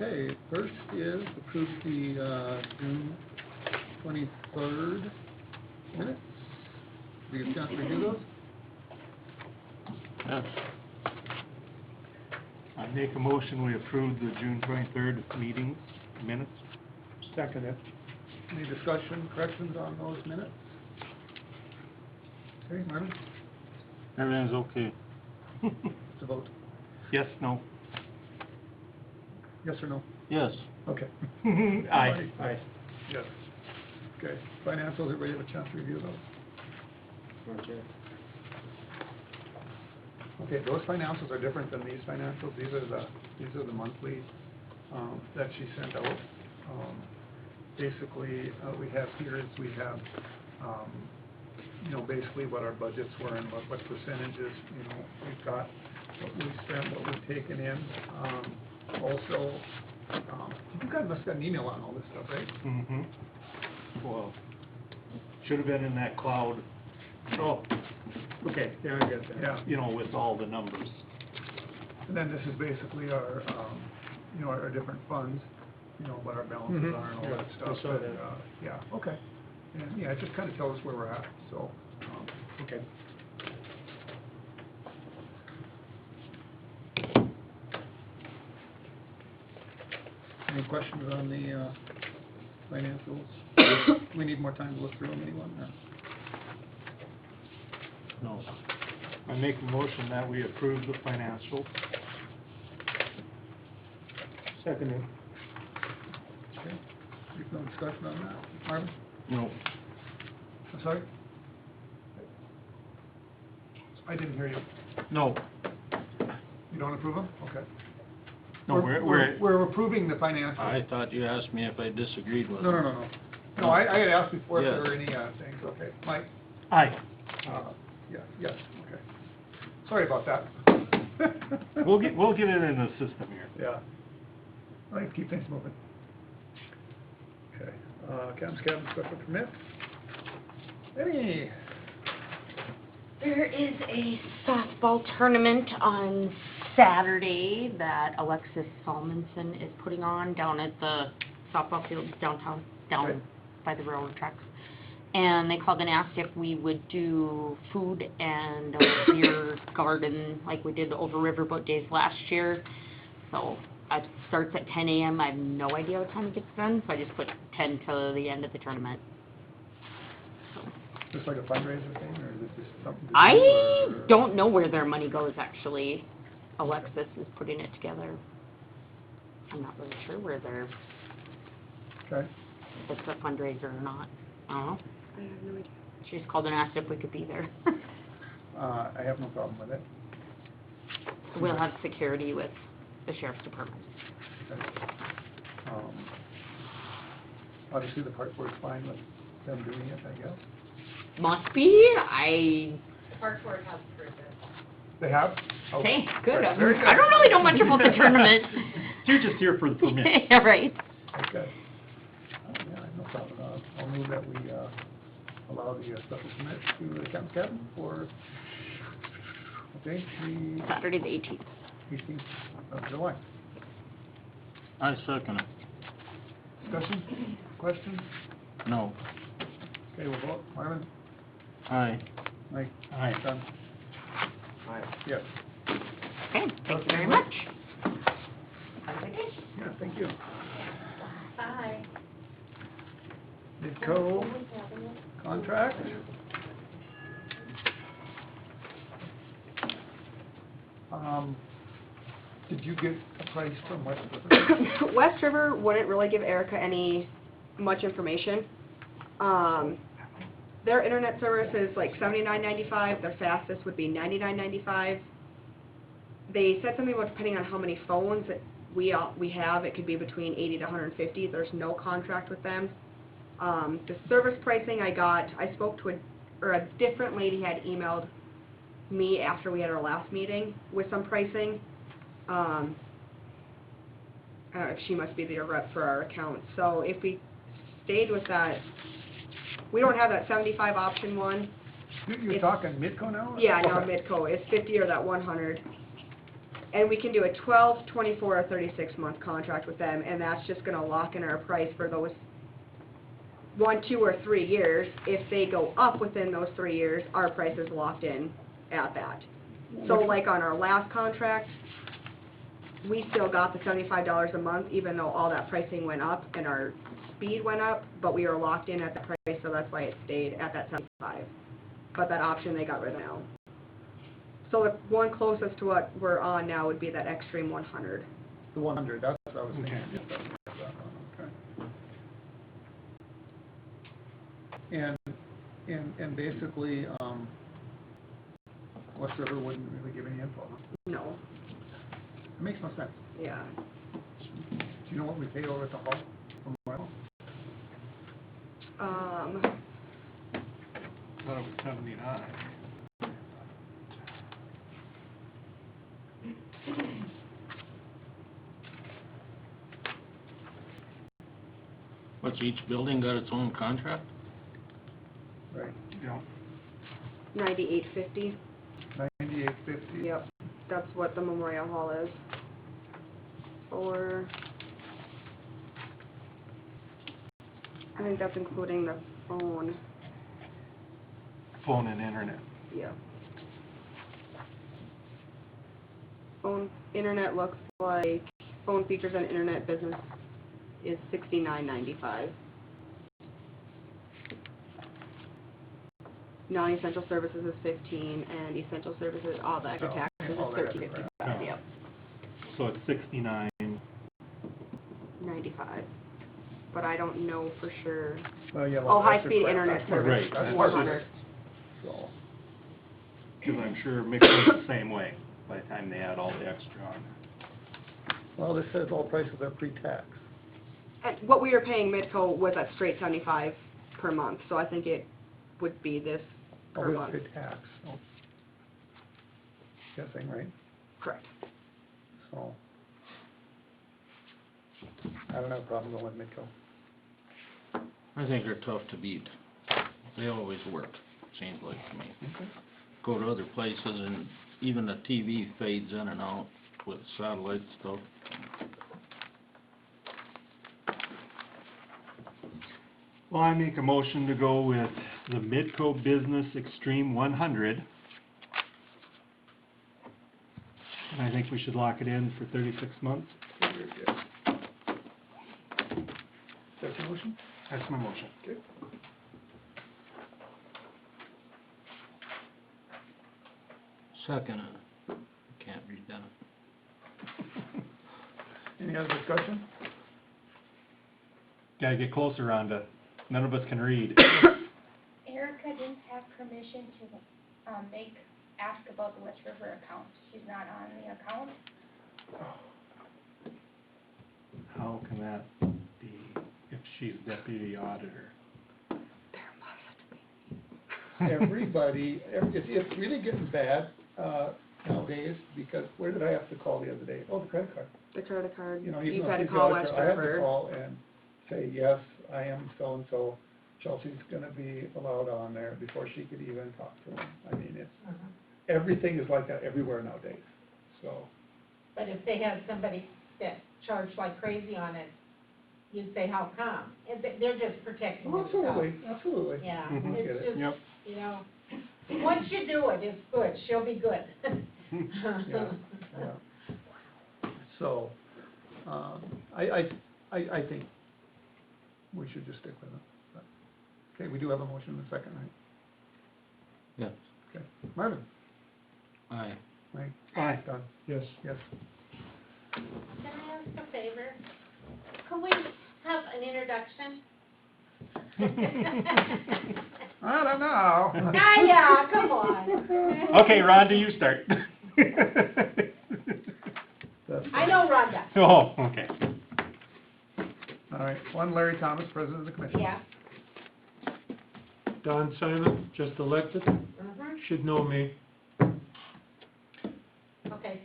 Okay, first is approve the June 23rd minutes. Do you get a chance to review those? Yes. I make a motion, we approve the June 23rd meeting minutes. Second it. Any discussion, corrections on those minutes? Okay, Marvin, Everything's okay. it's a vote. Yes, no? Yes or no? Yes. Okay. Aye. Aye. Yes. Okay, financials, everybody have a chance to review those? Okay, those financials are different than these financials. These are the monthly that she sent out. Basically, we have here is we have, basically what our budgets were and what percentages, we've got, what we spent, what we've taken in. Also, you guys must have got an email on all this stuff, right? Mm-hmm. Well, should have been in that cloud, Oh, okay, yeah, I get that. Yeah. with all the numbers. And then this is basically our, our different funds, what our balances Mhm. are and all Yeah, that I stuff. saw And, that. yeah, okay. And, yeah, it just kind of tells us where we're at, so. Okay. Any questions on the financials? We need more time to look through them, anyone? Or? No. I make a motion that we approve the financials. Second it. Okay. There's no discussion on that. Marvin? No. I'm sorry? I didn't hear you. No. You don't approve them? Okay. No, We're approving the financials. I thought you asked me if I disagreed with No, them. no, no, no. No, I had asked before if Yes. there were any things. Okay. Mike? Aye. Yeah, yes, okay. Sorry about that. We'll get it in the system here. Yeah. All right, keep things moving. Okay, Cam's Cabin special permit. Any, There is a softball tournament on Saturday that Alexis Salmonson is putting on down at the softball field downtown, down Right. by the railroad tracks. And they called and asked if we would do food and a beer garden like we did over Riverboat Days last year. So it starts at 10 a.m. I have no idea what time it gets done, so I just put 10 till the end of the tournament. So just like a fundraiser thing, or is it just something to do? I or- don't know where their money goes, actually. Alexis is putting it together. I'm not really sure where they're, Okay, if it's a fundraiser or not. I don't know. I have no idea. She just called and asked if we could be there. I have no problem with it. We'll have security with the sheriff's department. Okay. Obviously, the park board's fine with them doing it, I guess. Must be, Park Board has approved it. They have? okay, good. Right, very good. I don't really know much about the tournament. You're just here for the permit. Yeah, right. Okay. Yeah, I have no problem. I'll move that we allow the special permit to the Cam's Cabin for, okay, the Saturday the 18th. 18th of July. I second it. Discussion? Questions? No. Okay, we'll vote. Marvin? Aye. Mike? Aye. Done? Aye. Yes. Okay, thank you very much. Have a good day. Yeah, thank you. Bye. Midco contract? Did you get a price from West River? West River wouldn't really give Erica any much information. Their internet service is like $79.95. Their fastest would be $99.95. They said something about depending on how many phones that we have, it could be between 80 to 150. There's no contract with them. The service pricing I spoke to a different lady had emailed me after we had our last meeting with some pricing. I don't know if she must be the rep for our account. So if we stayed with that, we don't have that 75 option one. You're talking Midco now? Yeah, now Okay. Midco. It's 50 or that 100. And we can do a 12, 24, or 36-month contract with them, and that's just gonna lock in our price for those 1, 2, or 3 years. If they go up within those 3 years, our price is locked in at that. So like on our last contract, we still got the $75 a month, even though all that pricing went up and our speed went up, but we were locked in at that price, so that's why it stayed at that 75. But that option they got rid of now. So the one closest to what we're on now would be that Extreme 100. The 100, that's what I was thinking. Okay. Yes, that one, okay. And basically, West River wouldn't really give any info, huh? No, It makes no sense. yeah. Do you know what we pay over at the hall from Royal? Thought it was 79. What's each building got its own contract? Right, Yeah. 98.50. 98.50. Yep, that's what the Memorial Hall is. Or, I think that's including the phone. Phone and internet. Yeah. Phone, internet looks like, phone features and internet business is $69.95. Non-essential services is $15, and essential services, all the extra Oh, taxes is all that extra crap. $13.55, yep, So it's 69. 95. But I don't know for sure. Well, yeah, Oh, well, that's high-speed crap. internet That's service, Right, that's that's 100. So, Because I'm sure Mixon's the same way by the time they add all the extra on. well, this says all prices are pre-tax. And what we were paying Midco was at straight 75 per month, so I think it would be this Oh, per it's month. pre-tax, so. Guessing, right? Correct. So. I don't have a problem going with Midco. I think they're tough to beat. They always work, seems like to me. Go to other places and even the TV fades in and out with satellite stuff. Well, I make a motion to go with the Midco Business Extreme 100. And I think we should lock it in for 36 months. Very good. That's your motion? That's my motion. Good. Second, can't read that. Any other discussion? Gotta get closer, Rhonda. None of us can read. Erica didn't have permission to, ask about the West River account. She's not on the account. How can that be if she's deputy auditor? Everybody, it's really getting bad, nowadays, because where did I have to call the other day? Oh, the credit card. The credit card, You know, even you've though had to she's the call auditor, West I have to River. call and say, yes, I am so-and-so. Chelsea's gonna be allowed on there before she could even talk to him. I mean, it's, everything is like that everywhere nowadays, so. But if they have somebody that charged like crazy on it, you'd say, how come? And they're just protecting Well, themselves. absolutely, absolutely. Yeah, Mhm. Get it's it. just, Yep. you know, once you do it, it's good, she'll be good. Yeah, yeah. So, I think we should just stick with it. But- Okay, we do have a motion in a second, right? Yes. Okay, Marvin? Aye. Mike? Aye. Done? Yes. Yes. Can I ask a favor? Could we have an introduction? I don't know. Yeah, come on. Okay, Rhonda, you start. That's I fine. know Rhonda. Oh, okay. All right, one Larry Thomas, President of the Commission. Yeah. Don Simon, just elected, should know me, Okay.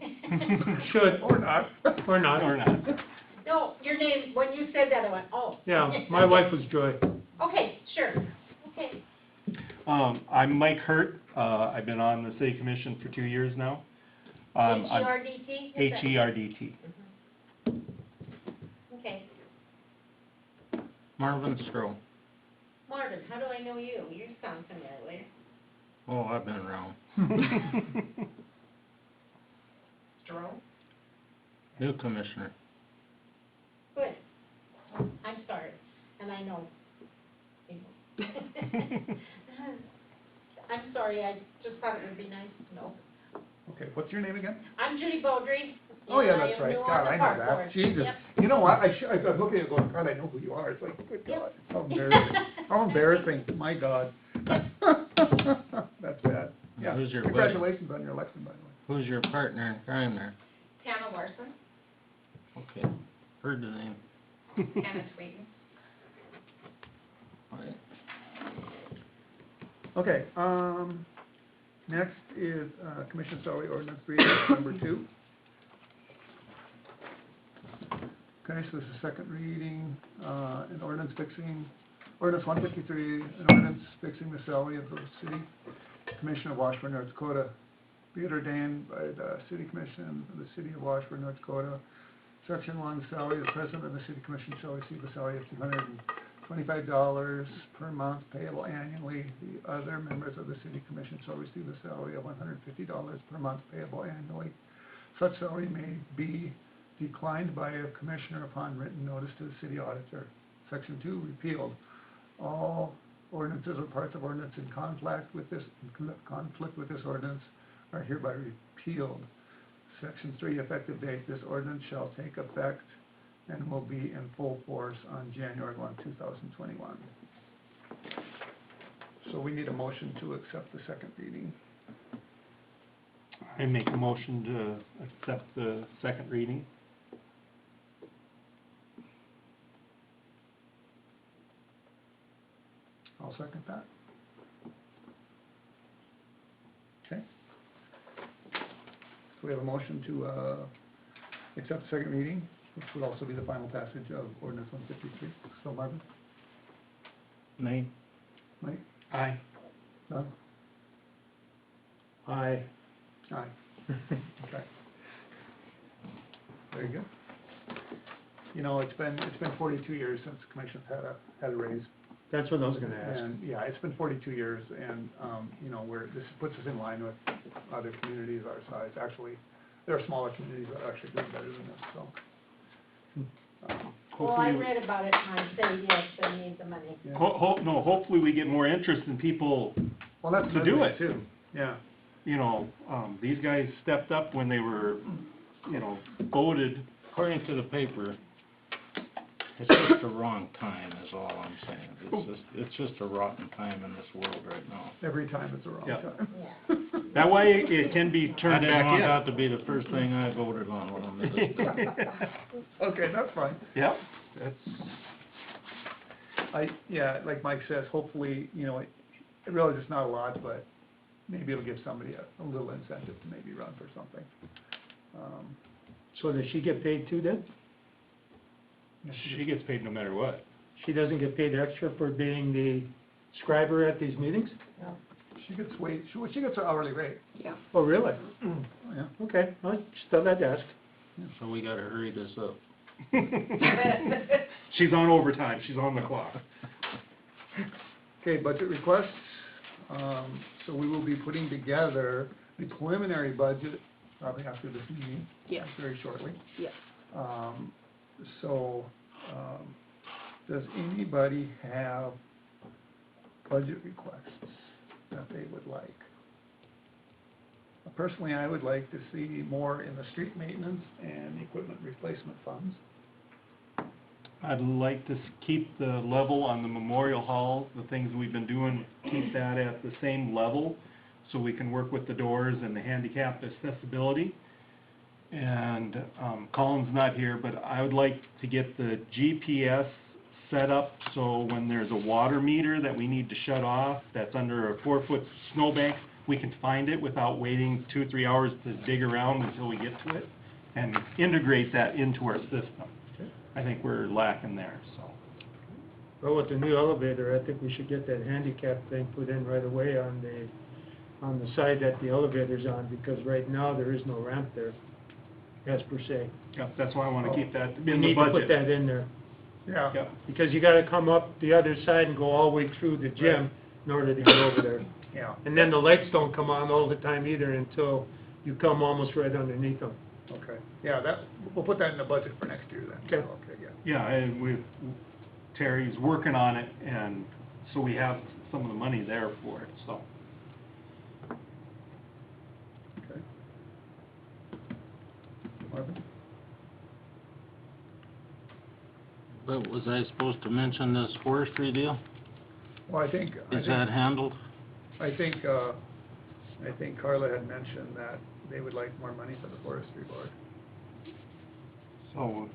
should, Or not. or not. Or not. No, your name, when you said that, I went, oh. Yeah, my wife was Joy. Okay, sure, okay. I'm Mike Hurt. I've been on the city commission for 2 years now. H-E-R-D-T? H-E-R-D-T. Okay. Marvin Stroh. Marvin, how do I know you? You sound familiar. Oh, I've been around. Jerome? New commissioner. Good. I'm sorry, and I know. I'm sorry, I just thought it would be nice to know. Okay, what's your name again? I'm Judy Beaudry. Oh, yeah, and that's I am right. new on God, the I know park that. board. Jesus. Yep. You know what? I was looking at it going, God, I know who you are. It's like, good God, how embarrassing. How embarrassing, my God. That's bad. Yeah. Who's your Congratulations on your election, by the way. Who's your partner in crime there? Tana Larson, Okay, heard the name. Hannah Sweeten. Right. Okay, next is, Commission Salary Ordinance 3, number 2. Okay, so this is second reading, an ordinance 153, an ordinance fixing the salary of the City Commission of Washburn, North Dakota. Be it ordained by the City Commission of the City of Washburn, North Dakota. Section 1, salary, the President of the City Commission shall receive a salary of $225 per month payable annually. The other members of the City Commission shall receive a salary of $150 per month payable annually. Such salary may be declined by a commissioner upon written notice to the city auditor. Section 2, repealed. All ordinances or parts of ordinance in conflict with this ordinance are hereby repealed. Section 3, effective date, this ordinance shall take effect and will be in full force on January 1, 2021. So we need a motion to accept the second reading. I make a motion to accept the second reading. I'll second that. Okay. So we have a motion to accept the second reading, which would also be the final passage of ordinance 153. So Marvin? Name? Mike? Aye. Doug? Aye. Aye. Okay. Very good. You know, it's been 42 years since the commission's had a raise. That's what I was gonna ask. And, yeah, it's been 42 years, and, you know, this puts us in line with other communities our size. Actually, there are smaller communities that are actually doing better than this, so. Well, I Hopefully, read about it and I say, yes, they need the money. Yeah. hopefully we get more interest in people, Well, that's to do another it. thing, too. Yeah. you know, these guys stepped up when they were, you know, voted. According to the paper, it's just a wrong time is all I'm saying. It's just a rotten time in this world right now. Every time it's the wrong Yeah. time. Yeah. That way it can be I turned didn't want back that to be the first thing I voted on when I'm in this. in. Okay, that's fine. Yep, that's, Yeah, like Mike says, hopefully, you know, it really is not a lot, but maybe it'll give somebody a little incentive to maybe run for something. So does she get paid too then? she gets paid no matter what. She doesn't get paid extra for being the scriber at these meetings? She gets she gets her hourly rate. Yeah. Oh, really? Oh, yeah. Okay, I just thought I'd ask. So we gotta hurry this up. She's on overtime, she's on the clock. Okay, budget requests. So we will be putting together the preliminary budget probably after this meeting. Yes. Very shortly. Yes. Does anybody have budget requests that they would like? Personally, I would like to see more in the street maintenance and equipment replacement funds. I'd like to keep the level on the Memorial Hall, the things we've been doing, keep that at the same level, so we can work with the doors and the handicap accessibility. And Colin's not here, but I would like to get the GPS set up so when there's a water meter that we need to shut off, that's under a 4-foot snowbank, we can find it without waiting 2 or 3 hours to dig around until we get to it, and integrate that into our system. I think we're lacking there, so. Well, with the new elevator, I think we should get that handicap thing put in right away on on the side that the elevator's on, because right now there is no ramp there, as per se. Yeah, that's why I wanna keep that We in the need to put budget. that in there, Yeah, Yep, because you gotta come up the other side and go all the way through the gym in order to get over there. yeah, And then the lights don't come on all the time either until you come almost right underneath them. okay. Yeah, that, we'll put that in the budget for next year then. Okay. Okay, yeah. yeah, and Terry's working on it, and so we have some of the money there for it, so. Okay. Marvin? But was I supposed to mention this forestry deal? Well, I think, Is that handled? I think Carla had mentioned that they would like more money for the forestry board. So,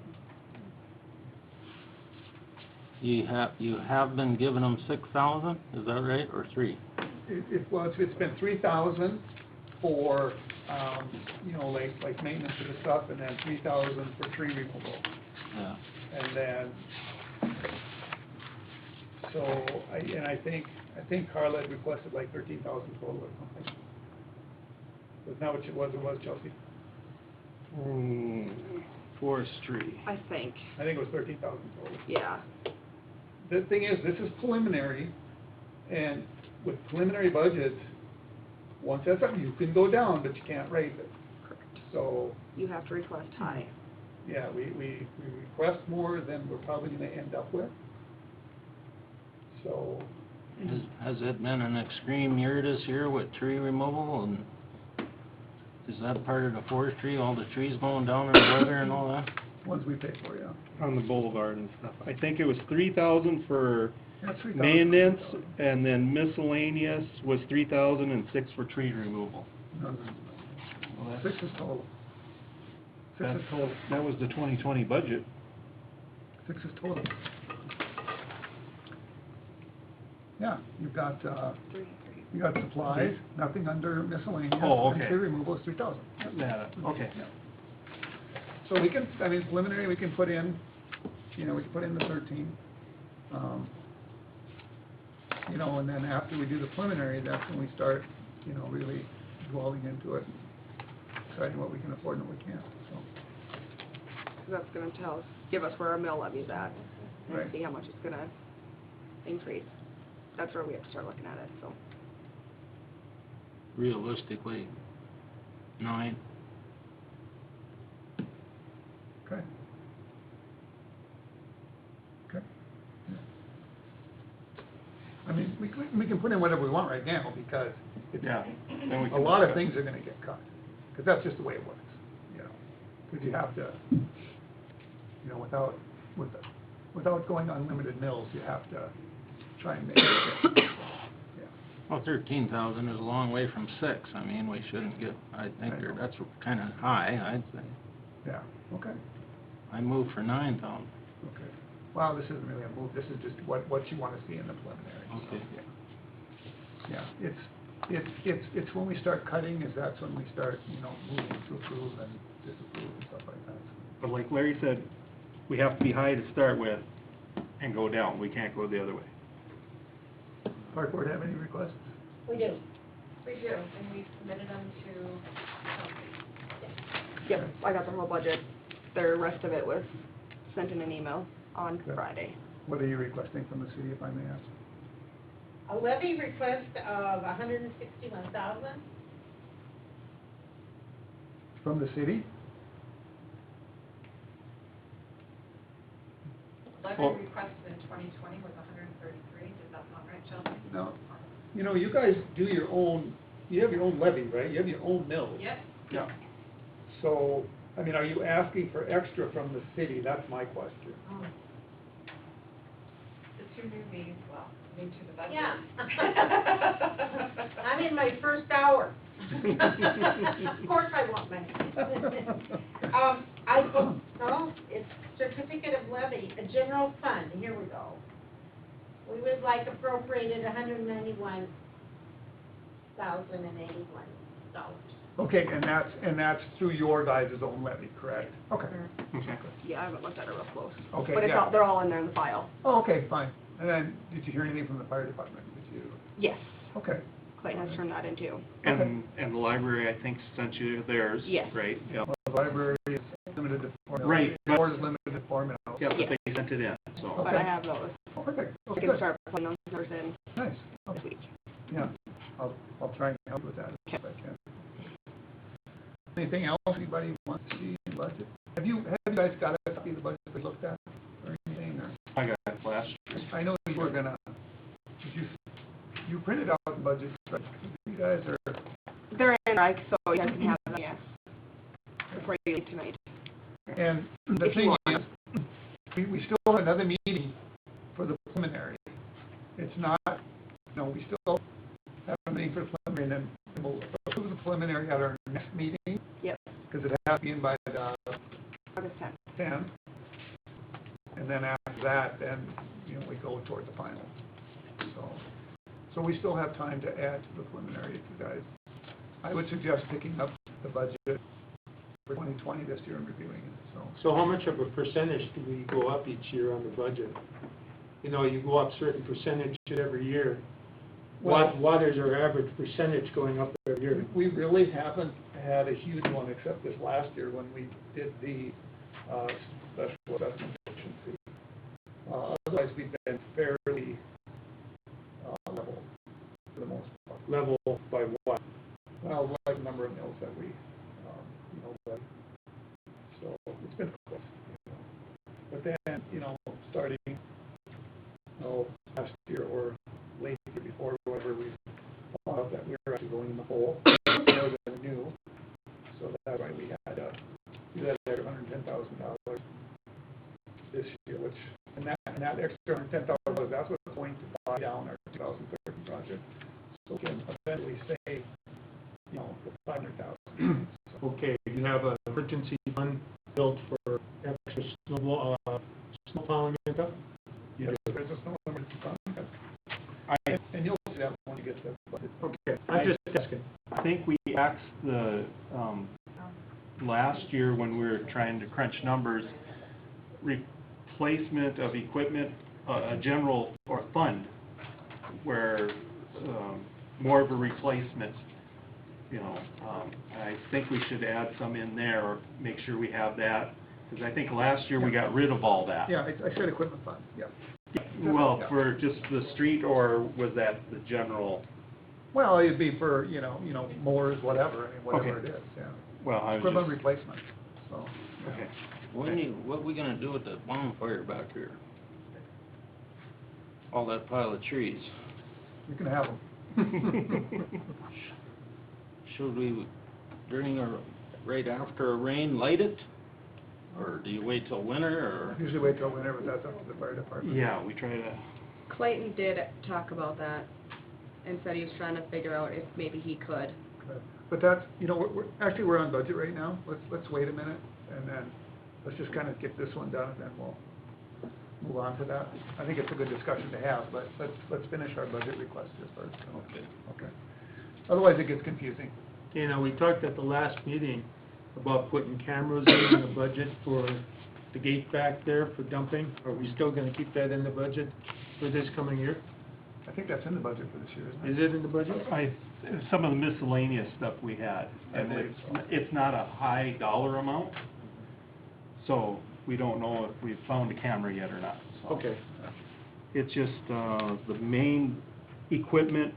You have been giving them 6,000, is that right, or 3? It's been 3,000 for, you know, like maintenance of the stuff, and then 3,000 for tree removal. Yeah. And then, so, I think Carla had requested like 13,000 total or something. Wasn't that what it was, Chelsea? forestry. I think, I think it was 13,000 total. yeah. The thing is, this is preliminary, and with preliminary budgets, once that's up, you can go down, but you can't raise it. Correct. So, You have to request high. yeah, we request more than we're probably gonna end up with. So, Has it been an extreme year this year with tree removal, and is that part of the forestry, all the trees going down in the weather and all that? ones we pay for, yeah. On the boulevard and stuff. I think it was 3,000 for Yeah, 3,000. maintenance, and then miscellaneous was 3,000 and 6 for tree removal. No, no, Well, no. that's- 6 is total. 6 is That's, total. that was the 2020 budget. 6 is total. Yeah, you've got, you got supplies, nothing under miscellaneous. Oh, And okay. tree removal is 3,000. That, okay. Yeah. So we can, I mean, preliminary, we can put in, you know, we can put in the 13. You know, and then after we do the preliminary, that's when we start, you know, really dwelling into it, deciding what we can afford and what we can't, so. So that's gonna give us where our mill levy's at, and Right. see how much it's gonna increase. That's where we have to start looking at it, so. Realistically, 9? Okay. Okay. Yeah. I mean, we can put in whatever we want right now, because it's, Yeah. Then we a can lot of discuss. things are gonna get cut, because that's just the way it works, you know? Because you have to, you know, without going unlimited mills, you have to try and make it, yeah. Well, 13,000 is a long way from 6. I mean, we shouldn't get, I think I know. that's kinda high, I'd say. Yeah, okay, I move for 9,000. okay. Well, this isn't really a move, this is just what you wanna see in the preliminary, so, Okay. yeah. Yeah, it's when we start cutting, that's when we start, you know, moving to approve and disapprove and stuff like that. But like Larry said, we have to be high to start with and go down. We can't go the other way. Park Board have any requests? We do. We do, and we've submitted them to, Yep, I got the whole budget. The rest of it was sent in an email on Okay. Friday. What are you requesting from the city, if I may ask? A levy request of 161,000. From the city? Levy Well- requested in 2020 was 133, does that sound right, Chelsea? No. You know, you guys do your own, you have your own levy, right? You have your own mills. Yep, Yeah. So, I mean, are you asking for extra from the city? That's my question. the 2 new meetings, well, new to the budget. Yeah. I'm in my first hour. Of course I want money. No, it's certificate of levy, a general fund, here we go. We would like appropriated $191,081. Okay, and that's through your guys' own levy, correct? Okay. Okay. Yeah, I haven't looked at it real close. Okay, But it's yeah. all, they're all in there in the file. Oh, okay, fine. And then, did you hear anything from the fire department? Did you? Yes. Okay, Clayton has turned that in too. And the library, I think, sent you theirs, Yes. right? Yep. Well, the library is limited to 4 million. Right, The board is limited to 4 million. Yep, Yes. but they sent it in, so. But I have those. Oh, perfect. I Okay, can good. start putting those numbers in Nice. this Okay. week. Yeah, I'll try and help with that if I can. Anything else anybody wants to see in the budget? Have you guys got a copy of the budget we looked at or anything, or? I got it last year. I know you were gonna, you printed out the budget, but you guys are, They're in, right, so you guys can have them, yeah, before you leave tonight. and the If you thing is, we still have another meeting for the preliminary. It's not, we still have a meeting for the preliminary, and then we'll approve the preliminary at our next meeting. Yep. Because it has to be in by the August 10th. 10th. And then after that, then, we go toward the final. So we still have time to add to the preliminary if you guys, I would suggest picking up the budget for 2020 this year and reviewing it, so. So how much of a percentage do we go up each year on the budget? You go up certain percentage every year. What is our average percentage going up every year? We really haven't had a huge one except this last year when we did the special assessment efficiency. Otherwise, we've been fairly level for the most part. Level by what? Well, like the number of mills that we, levy. So it's been close. But then, starting, last year or late year before, whatever, we found out that we were actually going in the hole more than we knew. So that's why we had to do that extra $110,000 this year, which, and that extra $110,000, that's what's going to buy down our 2030 project. So we can eventually save, the $500,000. Okay, you have an emergency fund built for extra snow plowing and stuff? Yes, there's a snow emergency fund. And you'll see that when you get to the budget. Okay, I'm just asking. I think we asked the, last year when we were trying to crunch numbers, replacement of equipment, a general or fund where, more of a replacement, I think we should add some in there or make sure we have that, because I think last year we got rid of all that. Yeah, I said equipment fund, yeah. Well, Yeah. for just the street, or was that the general? Well, it'd be for, mowers, whatever, whatever Okay. it is, yeah. Well, I was Equipment just, replacement, so. yeah. okay. What we gonna do with that bonfire back here? All that pile of trees? You can have them. Should we, right after a rain, light it? Or do you wait till winter, or? Usually wait till winter, but that's up to the fire department. Yeah, we try to, Clayton did talk about that and said he was trying to figure out if maybe he could. But that's, we're on budget right now. Let's wait a minute, and then let's just kind of get this one done, and then we'll move on to that. I think it's a good discussion to have, but let's finish our budget request here first. Okay. Okay. Otherwise, it gets confusing. We talked at the last meeting about putting cameras in the budget for the gate back there for dumping. Are we still gonna keep that in the budget for this coming year? I think that's in the budget for this year, isn't it? Is it in the budget? some of the miscellaneous stuff we had, I and believe so. it's not a high dollar amount, so we don't know if we've found a camera yet or not, so. Okay. It's just, the main equipment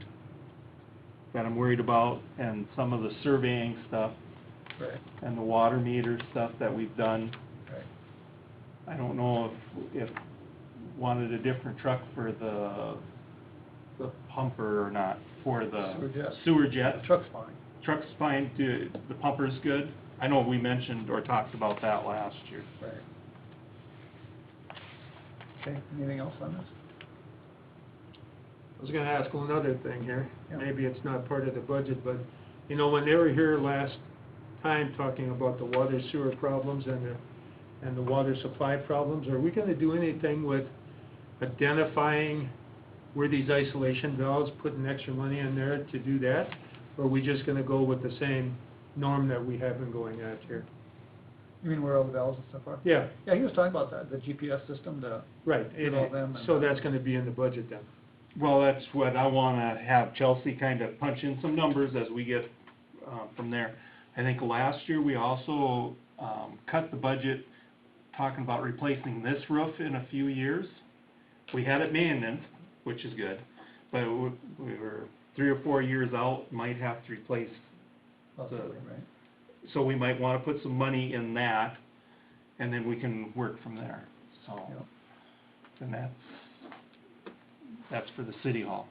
that I'm worried about, and some of the surveying stuff, Right, and the water meter stuff that we've done. right. I don't know if wanted a different truck for the pumper or not, for the Sewer jet. sewer jet. The truck's fine. Truck's fine, the pumper's good. I know we mentioned or talked about that last year. Right. Okay, anything else on this? I was gonna ask one other thing here. Yeah. Maybe it's not part of the budget, but, when they were here last time talking about the water sewer problems and the water supply problems, are we gonna do anything with identifying where these isolation valves, putting extra money in there to do that? Or are we just gonna go with the same norm that we have been going at here? You mean where all the valves and stuff are? Yeah, Yeah, he was talking about that, the GPS system, right. Get all them and- So that's gonna be in the budget then? Well, that's what I wanna have Chelsea kind of punch in some numbers as we get, from there. I think last year we also, cut the budget, talking about replacing this roof in a few years. We had it maintenance, which is good, but we were 3 or 4 years out, might have to replace. Possibly, right? So we might wanna put some money in that, and then we can work from there, so. Yep. And that's for the city hall.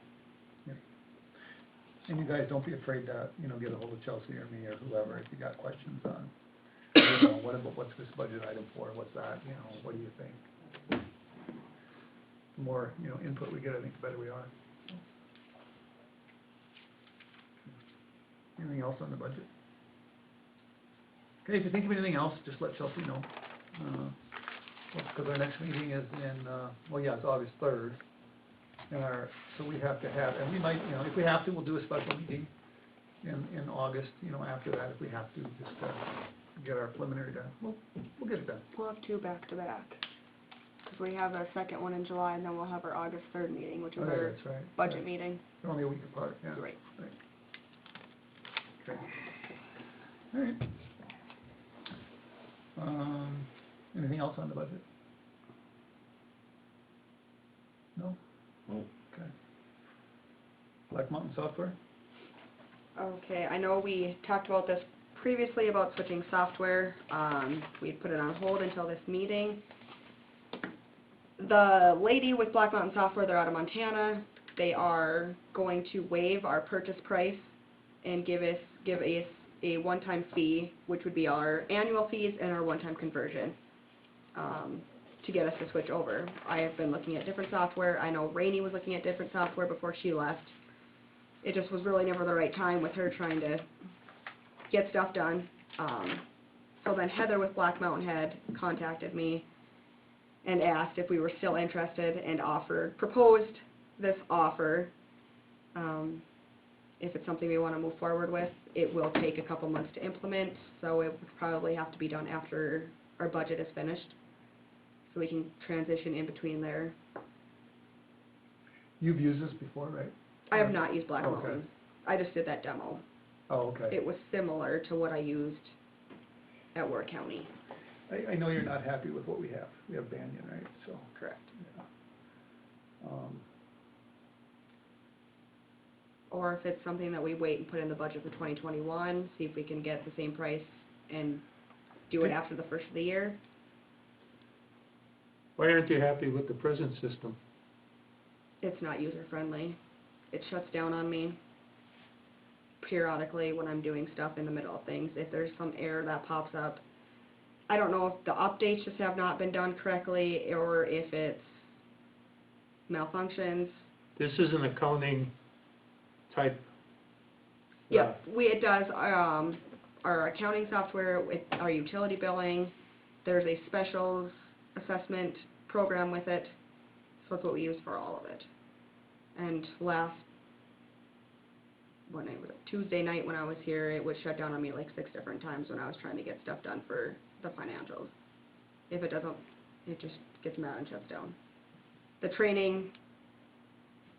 And you guys, don't be afraid to, you know, get a hold of Chelsea or me or whoever if you got questions on, you know, what's this budget item for, what's that, you know, what do you think? The more, you know, input we get, I think the better we are. Anything else on the budget? Okay, if you think of anything else, just let Chelsea know. Because our next meeting is in, well, yeah, it's August 3rd. And so we have to have, and we might, you know, if we have to, we'll do a special meeting in August, you know, after that, if we have to, just get our preliminary done. We'll get it done. We'll have 2 back-to-back. Because we have our second one in July, and then we'll have our August 3rd meeting, which is Oh, yeah, our that's right. budget Yeah. meeting. They're only a week apart, yeah. Right. Okay. All right. Anything else on the budget? No? No. Okay. Black Mountain Software? Okay, I know we talked about this previously about switching software. We put it on hold until this meeting. The lady with Black Mountain Software, they're out of Montana. They are going to waive our purchase price and give us a one-time fee, which would be our annual fees and our one-time conversion, to get us to switch over. I have been looking at different software. I know Rainey was looking at different software before she left. It just was really never the right time with her trying to get stuff done. So then Heather with Black Mountain had contacted me and asked if we were still interested and proposed this offer. If it's something we want to move forward with, it will take a couple months to implement, so it would probably have to be done after our budget is finished, so we can transition in between there. You've used this before, right? I have not used Black Okay. Mountain. I just did that demo. Oh, okay. It was similar to what I used at Ward County. I know you're not happy with what we have. We have Banyan, right? So, Correct. yeah. Or if it's something that we wait and put in the budget for 2021, see if we can get the same price and do it after the first of the year. Why aren't you happy with the present system? It's not user-friendly. It shuts down on me periodically when I'm doing stuff in the middle of things. If there's some error that pops up, I don't know if the updates just have not been done correctly or if it's malfunctions. This is an accounting type. Yep, it does, our accounting software, with our utility billing, there's a specials assessment program with it, so that's what we use for all of it. And what night was it? Tuesday night when I was here, it would shut down on me like 6 different times when I was trying to get stuff done for the financials. If it doesn't, it just gets mad and shuts down. The training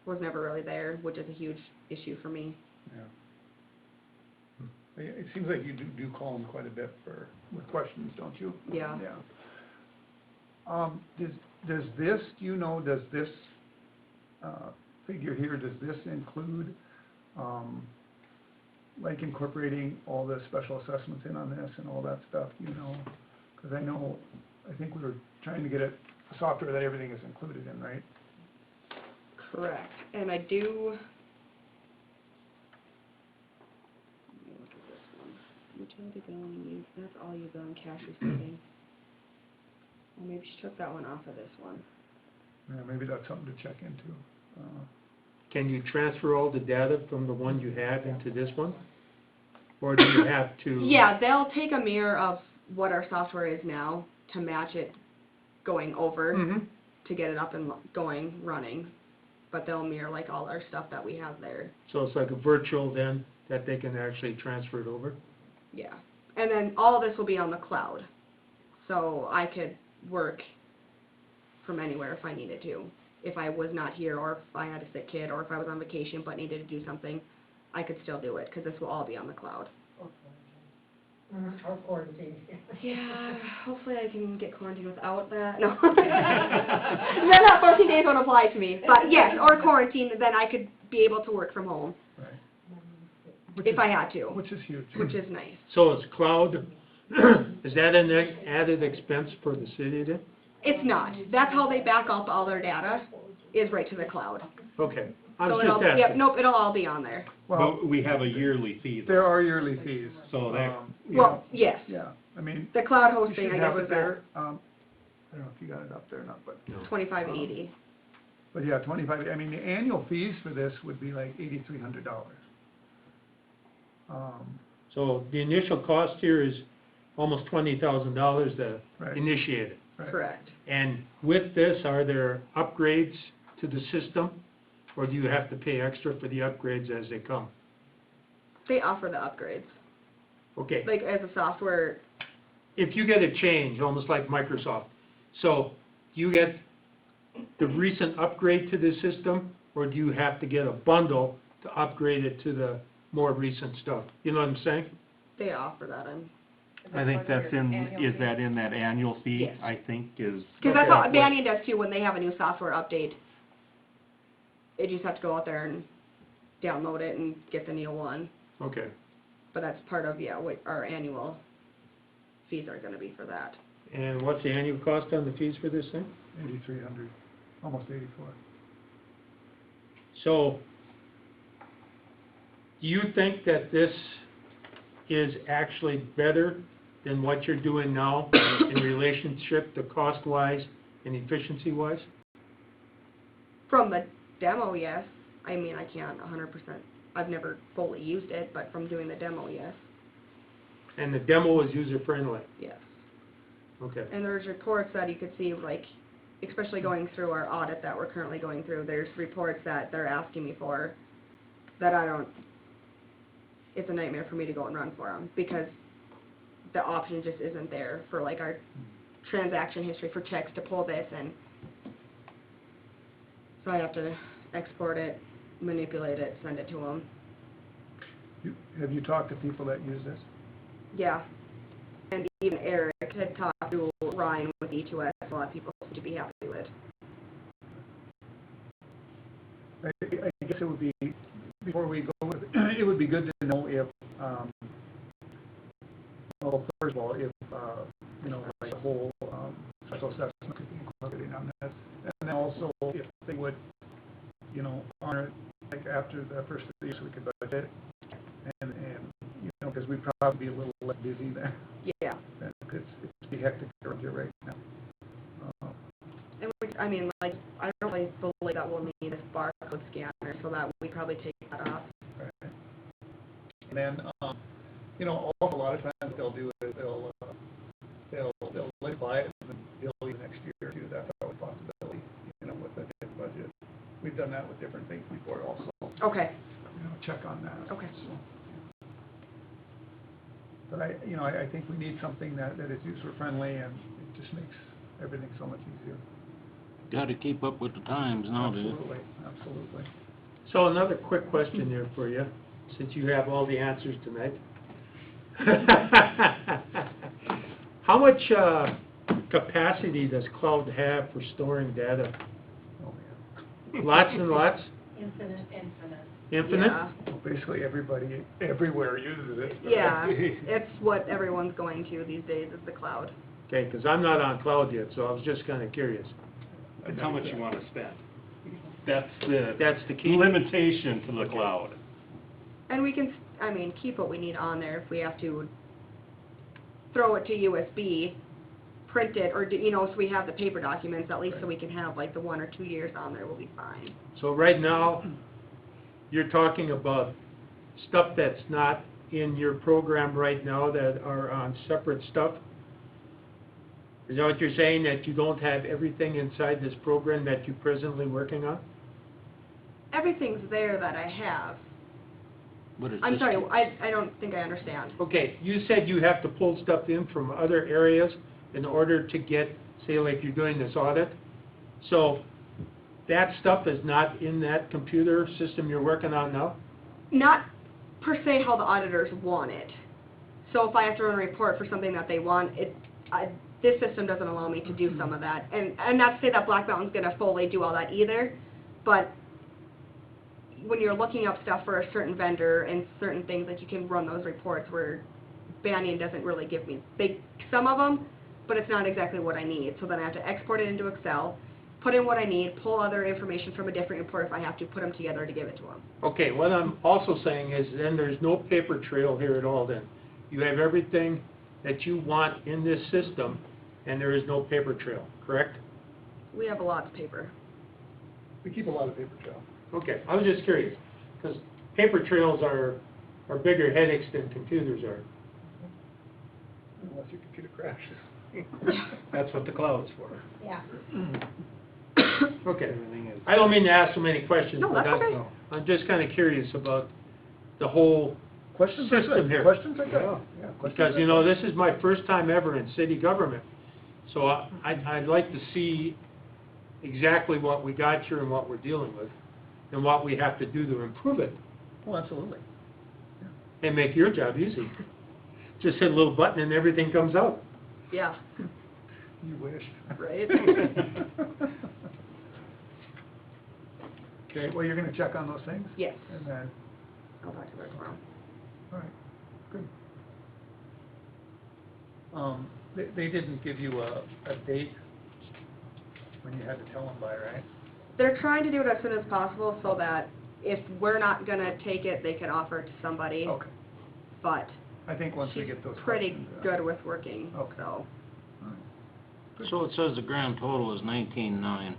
was never really there, which is a huge issue for me. Yeah. It seems like you do call them quite a bit with questions, don't you? Yeah. Yeah. Does this, does this, figure here, does this include, like incorporating all the special assessments in on this and all that stuff, Because I think we were trying to get a software that everything is included in, right? Correct. And I do, let me look at this one. Utility billing, that's all you bill in cash receiving. Well, maybe she took that one off of this one. Yeah, maybe that's something to check into. Can you transfer all the data from the one you have into this one? Or do you have to? Yeah, they'll take a mirror of what our software is now to match it going over to get it up and going, running. But they'll mirror like all our stuff that we have there. So it's like a virtual then, that they can actually transfer it over? Yeah. And then all this will be on the cloud. So I could work from anywhere if I needed to. if I was not here, or if I had a sick kid, or if I was on vacation but needed to do something, I could still do it, because this will all be on the cloud. Or quarantine. Yeah, hopefully I can get quarantined without that, no. Then that 14 days won't apply to me, but yes, or quarantine, then I could be able to work from home, Right. Which if is- I had to, Which is huge. which is nice. So is cloud, is that an added expense for the city then? It's not, that's how they back up all their data, is right to the cloud. Okay, I So was it'll, just yep, asking. nope, it'll all be on there. Well, But we have a yearly fee though. there are yearly fees. So that- You Well, know, yes, yeah, I mean, the cloud you hosting, should I have guess, it is there, I don't know if you got it up there or not, but, at 2580. but yeah, 25, I mean, the annual fees for this would be like $8,300. So the initial cost here is almost $20,000 to Right. initiate it. Right. Correct. And with this, are there upgrades to the system? Or do you have to pay extra for the upgrades as they come? They offer the upgrades, Okay, like as a software, if you get a change, almost like Microsoft, so you get the recent upgrade to the system, or do you have to get a bundle to upgrade it to the more recent stuff? You know what I'm saying? they offer that in. I think that's in, is that in that annual fee, Yes. I think is. Because that's Okay. all, Banyan does too, when they have a new software update. They just have to go out there and download it and get the new one. Okay. But that's part of, yeah, what our annual fees are gonna be for that. And what's the annual cost on the fees for this thing? 8,300, almost 84. So, do you think that this is actually better than what you're doing now in relationship to cost-wise and efficiency-wise? From the demo, yes. I mean, I can't 100%, I've never fully used it, but from doing the demo, yes, And the demo is user-friendly? yes. Okay. And there's reports that you could see, like, especially going through our audit that we're currently going through, there's reports that they're asking me for that I don't, it's a nightmare for me to go and run for them, because the option just isn't there for, like, our transaction history for checks to pull this, and so I have to export it, manipulate it, send it to them. Have you talked to people that use this? Yeah. And even Eric had talked to Ryan with E2S, a lot of people seem to be happy with it. I guess it would be, before we go with it, it would be good to know if, well, first of all, if, you know, like the whole, special assessment could be incorporated on this. And then also if they would, you know, honor it, like after the first of the year, so we could budget it. And, you know, because we'd probably be a little less busy then. Yeah. It's be hectic around here right now. And we, I mean, like, I don't really believe that we'll need this barcode scanner, so that we probably take that off. Right. And then, you know, also a lot of times they'll do is they'll let you buy it and then bill you next year too. That's always a possibility, you know, with the budget. We've done that with different things before also, Okay, you know, check on that. Okay. So, but I think we need something that is user friendly and it just makes everything so much easier. Gotta keep up with the times nowadays. Absolutely, absolutely. So another quick question there for you, since you have all the answers tonight. How much capacity does cloud have for storing data? Oh, yeah. Lots and lots? Infinite. Infinite? yeah, Well, basically everybody, everywhere uses it. yeah, it's what everyone's going to these days, is the cloud. Okay, because I'm not on cloud yet, so I was just kind of curious. It's how much you wanna spend. That's That's the the key? limitation to the cloud. And we can, I mean, keep what we need on there if we have to throw it to USB, print it, or, you know, so we have the paper documents, at least so we can have like the 1 or 2 years on there, we'll be fine. So right now, you're talking about stuff that's not in your program right now that are on separate stuff? Is that what you're saying, that you don't have everything inside this program that you're presently working on? Everything's there that I have. But it's I'm just- sorry, I don't think I understand. Okay, you said you have to pull stuff in from other areas in order to get, say like you're doing this audit. So, that stuff is not in that computer system you're working on now? Not per se how the auditors want it. So if I have to run a report for something that they want, this system doesn't allow me to do some of that. And not to say that Black Mountain's gonna fully do all that either, but when you're looking up stuff for a certain vendor and certain things, like you can run those reports where Banyan doesn't really give me, some of them, but it's not exactly what I need. So then I have to export it into Excel, put in what I need, pull other information from a different report if I have to, put them together to give it to them. Okay, what I'm also saying is then there's no paper trail here at all then. You have everything that you want in this system, and there is no paper trail, correct? We have a lot of paper. We keep a lot of paper trail. Okay, I was just curious, because paper trails are bigger headaches than computers are. Unless your computer crashes. That's what the cloud's for. Yeah. Okay, Everything is. I don't mean to ask so many questions, No, but that's okay. I'm just kind of curious about the whole Questions are system good. here. Questions are good. Yeah. Yeah, questions Because, are you know, good. this is my first time ever in city government. So I'd like to see exactly what we got here and what we're dealing with, and what we have to do to improve it, Oh, absolutely. and make your job easy. Just hit a little button and everything comes out. Yeah, You wish. right? Okay, well, you're gonna check on those things? Yes, And then, I'll talk to her tomorrow. all right, good. They didn't give you a date when you had to tell them by, right? They're trying to do it as soon as possible so that if we're not gonna take it, they can offer it to somebody. Okay, But I think once we she's get those pretty questions, good with working, Okay. so. all right. So it says the grand total is 19,900.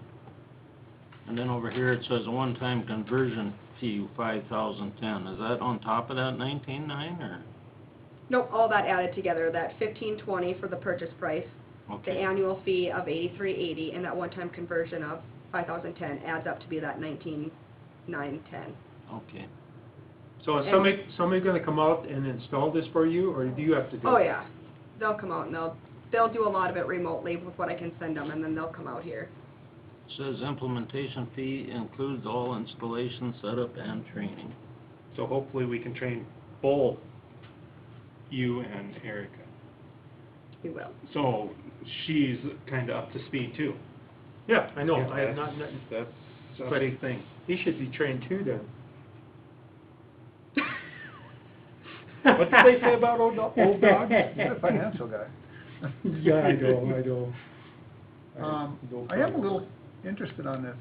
And then over here it says a one-time conversion fee, 5,010. Is that on top of that 19,900 or? Nope, all that added together, that 1,520 for the purchase price, the Okay, annual fee of 8380, and that one-time conversion of 5,010 adds up to be that 19,910. okay. So is And- somebody gonna come out and install this for you, or do you have to do it? Oh, yeah, they'll come out and they'll do a lot of it remotely with what I can send them, and then they'll come out here. Says implementation fee includes all installation, setup, and training. So hopefully we can train both you and Erica. We will. So she's kinda up to speed too. Yeah, I know, Yeah, I have that's- not, That's a But- big thing. he should be trained too then. What did they say about old dogs? You're a financial guy. Yeah, I know. I am a little interested on this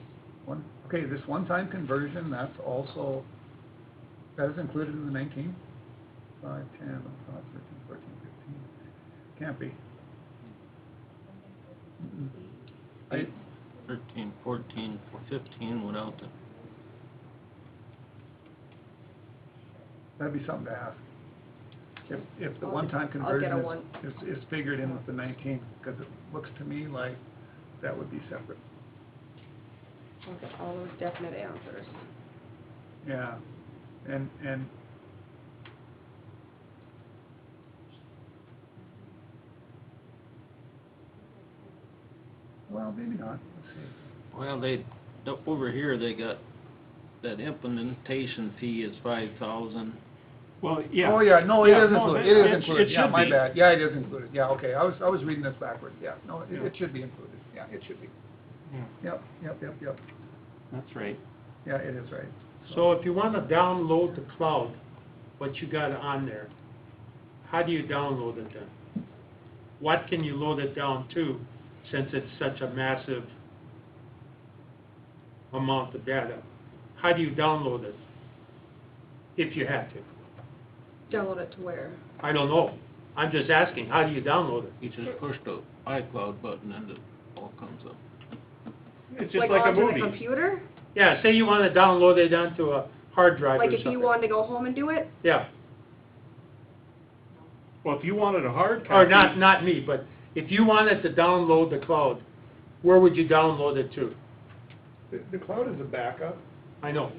one. Okay, this one-time conversion, that's also, that is included in the 19? 5, 10, 11, 12, 13, 14, 15. Can't be. Mm-mm. I, 13, 14, 15 without the, that'd be something to ask. If the I'll one-time get a conversion one. is figured in with the 19, because it looks to me like that would be separate. I'll get all those definite answers. Yeah, and, well, maybe not, let's see. well, over here they got, that implementation fee is 5,000. Well, yeah. Oh, yeah, no, it Yeah, is no, included, that- it is it included, yeah, should my be. bad, yeah, it is included, yeah, okay, I was reading this backwards, yeah, no, Yeah. it should be included, yeah, it should be. Yeah, Yep, that's right. yeah, it is right. So if you wanna download the cloud, what you got on there, how do you download it then? What can you load it down to, since it's such a massive amount of data? How do you download it, if you had to? Download it to where? I don't know, I'm just asking, how do you download it? You just push the iCloud button and it all comes up. It's just like a onto the movie. computer? Yeah, say you wanna download it onto a hard drive or Like something. if you wanted to go home and do it? Yeah, Well, if you wanted a hard copy. or not me, but if you wanted to download the cloud, where would you download it to? The cloud is a backup. I know,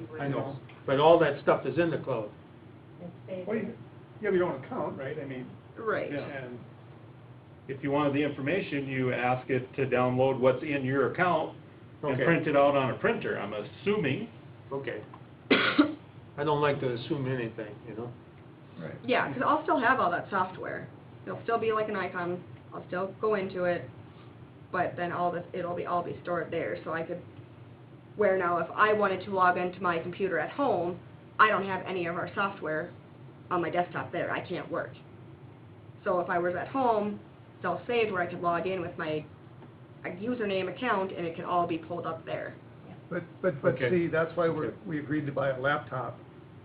but all that stuff is in the cloud. Well, you have your own account, right, I mean, Right. And if you wanted the information, you ask it to download what's in your account, and Okay. print it out on a printer, I'm assuming. Okay. I don't like to assume anything, you know? Right. Yeah, because I'll still have all that software. It'll still be like an icon, I'll still go into it, but then all this, all be stored there, so I could, where now if I wanted to log into my computer at home, I don't have any of our software on my desktop there, I can't work. So if I was at home, it's all saved where I could log in with my username account, and it can all be pulled up there. But Okay. see, that's why Okay. we agreed to buy a laptop,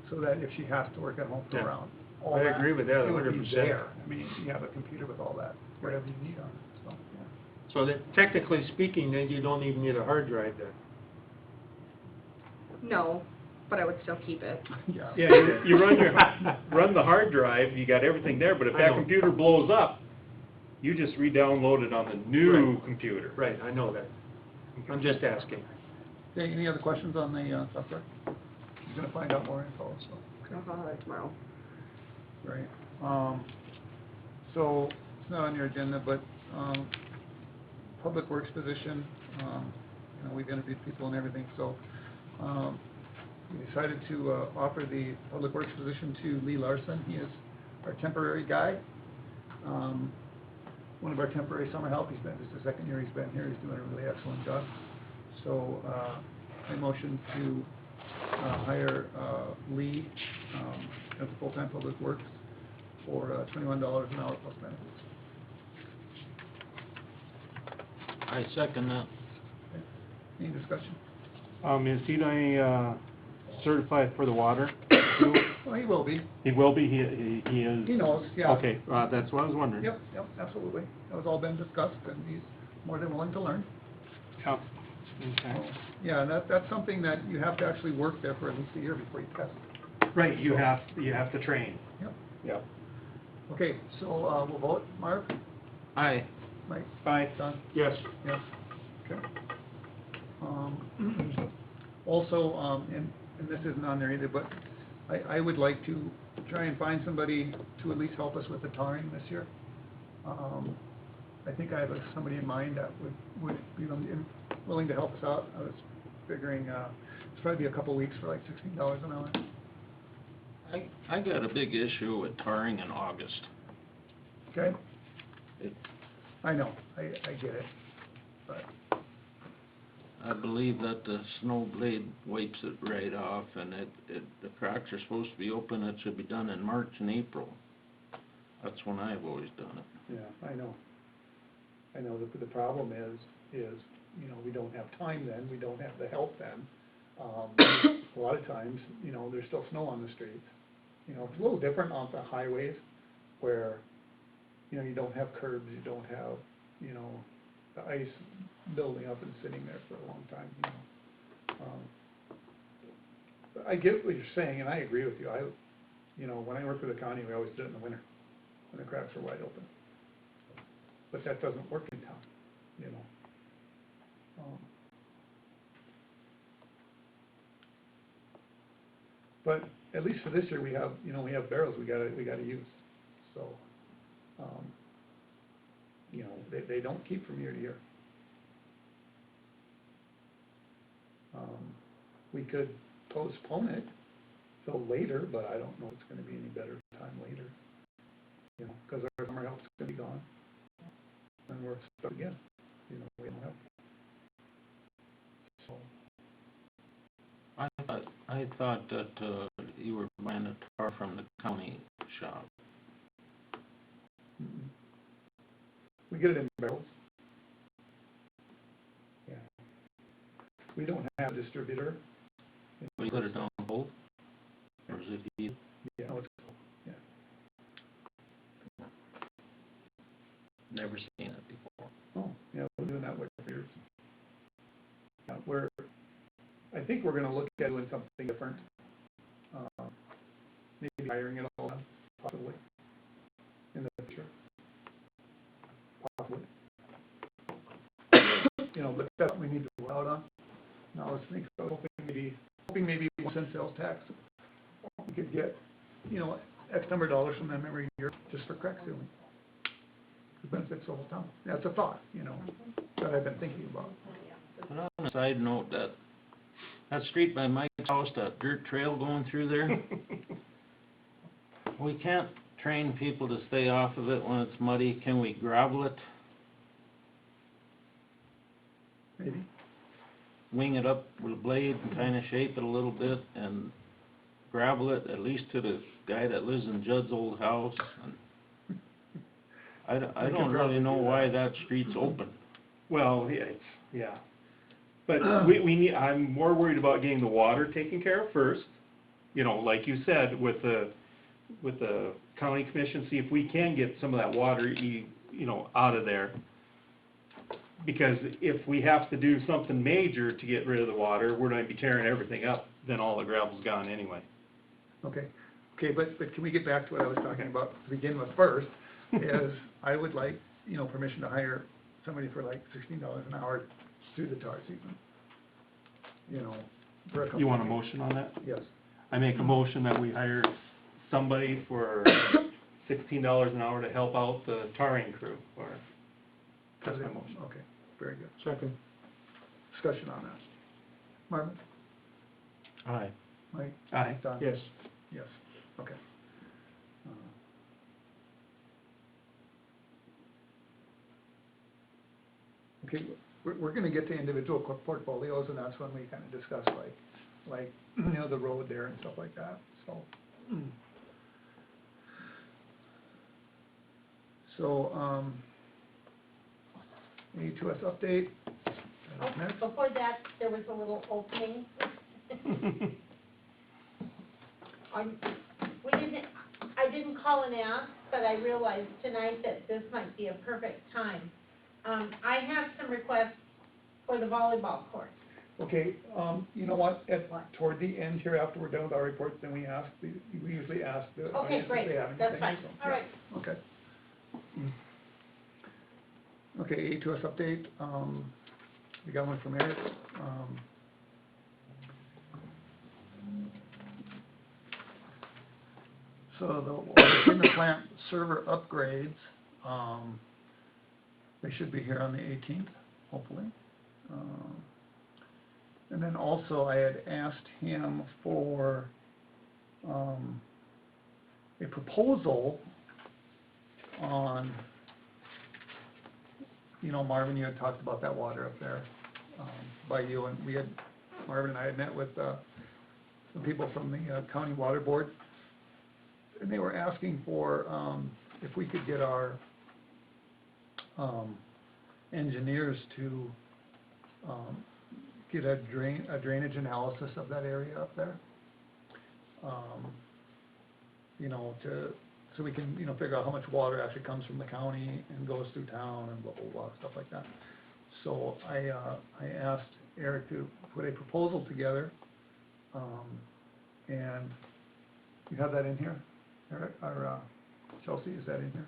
so that if she has to work at home for Yeah. around, all I that, agree with that it would be 100%. there. I mean, you have a computer with all that, whatever you need on it, so, yeah. So that technically speaking, then you don't even need a hard drive then? No, but I would still keep it. Yeah. Yeah, you run the hard drive, you got everything there, but if I that know. computer blows up, you just re-download it on the new Right. computer. Right, I know that. I'm just asking. Okay, any other questions on the, software? She's gonna find out more info, so. I'll have it tomorrow. Right, so, it's not on your agenda, but, Public Works position, you know, we've interviewed people and everything, so, we decided to, offer the Public Works position to Lee Larson. He is our temporary guy. One of our temporary summer help, he's been, this is the second year he's been here, he's doing a really excellent job. So, I motion to, hire, Lee, as a full-time Public Works for, $21 an hour plus benefits. I second that. Any discussion? Is he certified for the water too? Well, he will be, He will be, he is? he knows, yeah. Okay, that's what I was wondering. Yep, absolutely, that was all been discussed, and he's more than willing to learn. Yep. Okay. So, yeah, and that's something that you have to actually work there for at least a year before you test. Right, you have to train. Yep. Yep. Okay, so, we'll vote. Mark? Aye. Mike? Bye. Don? Yes. Yes. Okay. Also, and this isn't on there either, but I would like to try and find somebody to at least help us with the tarring this year. I think I have somebody in mind that would be willing to help us out. I was figuring, it's probably be a couple weeks for like $16 an hour. I got a big issue with tarring in August. Okay? It- I know, I get it, but, I believe that the snow blade wipes it right off, and the cracks are supposed to be open, it should be done in March and April. That's when I've always done it. yeah, I know. I know, the problem is, you know, we don't have time then, we don't have the help then. A lot of times, you know, there's still snow on the streets. You know, it's a little different on the highways where, you know, you don't have curbs, you don't have, you know, the ice building up and sitting there for a long time, you know. But I get what you're saying, and I agree with you. You know, when I worked for the county, we always did it in the winter, when the cracks are wide open. But that doesn't work in town, you know. But at least for this year, we have, you know, we have barrels we gotta use, so, you know, they don't keep from year to year. We could postpone it till later, but I don't know if it's gonna be any better time later, you know, because our summer help's gonna be gone, and we're stuck again, you know, we don't have. So, I thought that, you were buying a tar from the county shop. we get it in barrels. Yeah. We don't have a distributor. We put it on both? Or is it heated? Yeah, no, it's cool, yeah. Never seen it before. Oh, yeah, we're doing that way for years. I think we're gonna look at doing something different. Maybe hiring it all, possibly, in the future. Possibly. You know, but that's something we need to work out on. Now, let's think, so hoping maybe 1 cent sales tax, we could get, you know, X number of dollars from them every year, just for crack sealing. It benefits the whole town. That's a thought, you know, that I've been thinking about. But on a side note, that street by Mike's house, that dirt trail going through there, we can't train people to stay off of it when it's muddy. Can we gravel it, Maybe. wing it up with a blade and kinda shape it a little bit and gravel it, at least to the guy that lives in Judd's old house? And I We don't could really probably know do why that. that street's open. Well, yeah. But we need, I'm more worried about getting the water taken care of first. You know, like you said, with the county commission, see if we can get some of that water, out of there. Because if we have to do something major to get rid of the water, we're gonna be tearing everything up, then all the gravel's gone anyway. Okay, but can we get back to what I was talking about to begin with first, is I would like, permission to hire somebody for like $16 an hour through the tar season. For a couple You want a of weeks. motion on that? Yes, I make a motion that we hire somebody for $16 an hour to help out the tarring crew, or, that's my motion. Okay, very good. Second. Discussion on that. Marvin? Aye. Mike? Aye. Don? Yes. Yes, okay. Okay, we're gonna get to individual portfolios, and that's when we kinda discuss like, the road there and stuff like that, so. So, A2S update. Oh, Next. before that, there was a little opening. I didn't call and ask, but I realized tonight that this might be a perfect time. I have some requests for the volleyball court. Okay, you know what, toward the end here, after we're done with our reports, then we usually ask the Okay, audience if great, they have anything. that's fine, so, all yeah, right. Okay. Okay, A2S update, we got one from Eric, so the water treatment plant server upgrades, they should be here on the 18th, hopefully. And then also I had asked him for, a proposal on, Marvin, you had talked about that water up there, by you, and Marvin and I had met with, some people from the, county water board, and they were asking for, if we could get our, engineers to, get a drainage analysis of that area up there. So we can, figure out how much water actually comes from the county and goes through town and blah, blah, blah, stuff like that. So I asked Eric to put a proposal together, and you have that in here, Eric, or, Chelsea, is that in here?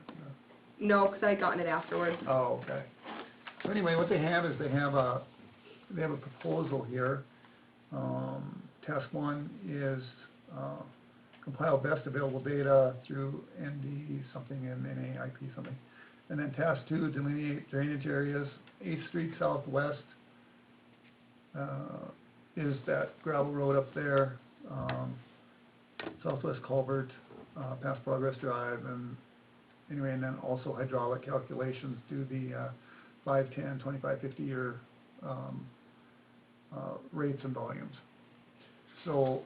No, 'cause I had gotten it afterwards. Oh, okay. So anyway, what they have is they have a proposal here. Task one is, compile best available data through ND something and NAIP something. And then task two, delineate drainage areas. 8th Street Southwest, is that gravel road up there, Southwest Culvert, past Progress Drive, and anyway, and then also hydraulic calculations, do the, 5, 10, 25, 50-year, rates and volumes. So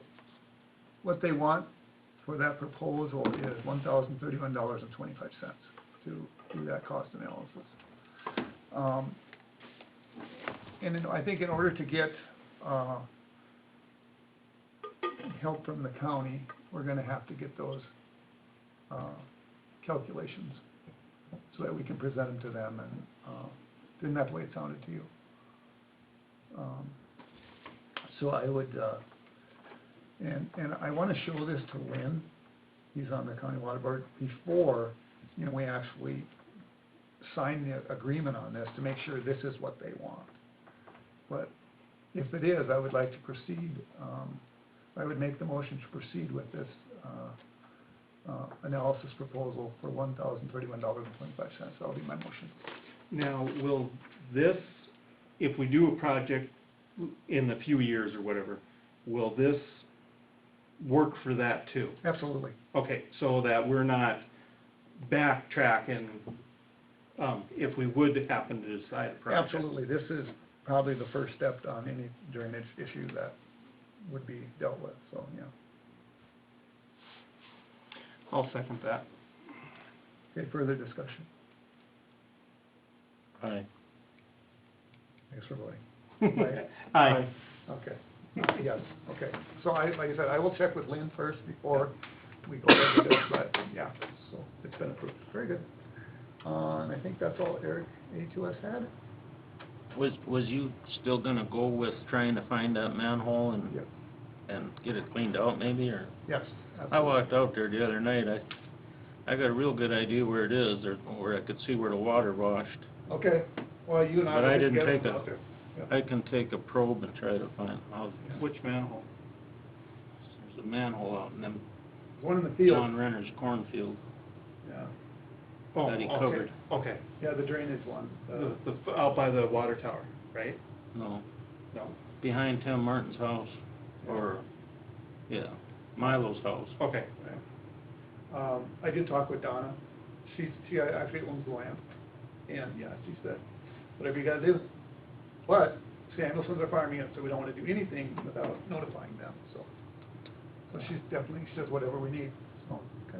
what they want for that proposal is $1,031.25 to do that cost analysis. And then I think in order to get, help from the county, we're gonna have to get those, calculations so that we can present them to them, and, isn't that the way it sounded to you? So I would, and I wanna show this to Lynn, he's on the county water board, before, we actually sign the agreement on this, to make sure this is what they want. But if it is, I would like to proceed, I would make the motion to proceed with this, analysis proposal for $1,031.25, that'll be my motion. Now, will this if we do a project in the few years or whatever, will this work for that too? Absolutely. Okay, so that we're not backtracking, if we would happen to decide a project. Absolutely. This is probably the first step on any drainage issue that would be dealt with, so, yeah. I'll second that. Okay, further discussion. Aye. Thanks for voting. Aye. Okay, yes, okay. So like I said, I will check with Lynn first before we go ahead with this, but yeah, so it's been approved. Very good. And I think that's all Eric A2S had? Was you still gonna go with trying to find that manhole and, Yes. and get it cleaned out maybe, or? Yes, I absolutely. walked out there the other night, I got a real good idea where it is, or where I could see where the water washed. Okay, well, you and I But will I get didn't together take a- out there. Yeah. I can take a probe and try to find out. Which manhole? There's a manhole out in them One in the field. John Renner's cornfield Yeah, Oh, that he okay, covered. Okay, yeah, the drainage one. out by the water tower, right? No, No, behind Tim Martin's house, or, yeah, Milo's house. okay. I did talk with Donna. She actually owns the land. And, yeah, she said, whatever you gotta do. But Samuelson's are farming it, so we don't wanna do anything without notifying them, so. So she says whatever we need, so, okay.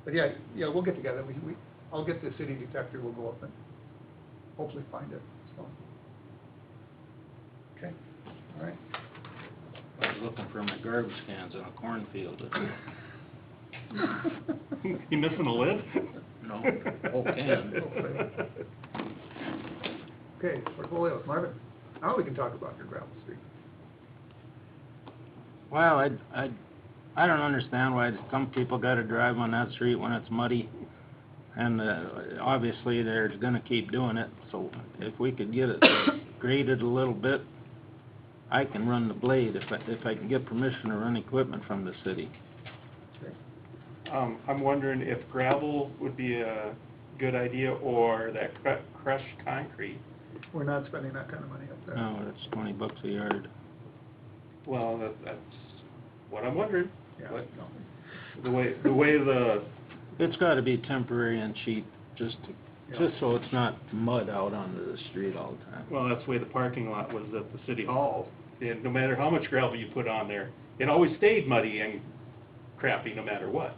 But yeah, we'll get together. I'll get the city detector, we'll go up and hopefully find it, so. Okay, all right. I was looking for my garbage cans in a cornfield. You missing a lid? No, whole can. Okay, portfolios, Marvin, now we can talk about your gravel street. Well, I don't understand why some people gotta drive on that street when it's muddy. And, obviously, they're gonna keep doing it, so if we could get it graded a little bit, I can run the blade if I can get permission to run equipment from the city. I'm wondering if gravel would be a good idea, or that crushed concrete. We're not spending that kind of money up there. No, it's $20 a yard. Well, that's what I'm wondering. Yeah, What- no. The way It's gotta be temporary and cheap, just so it's not mud out onto the street all the time. well, that's the way the parking lot was at the city hall. And no matter how much gravel you put on there, it always stayed muddy and crappy no matter what.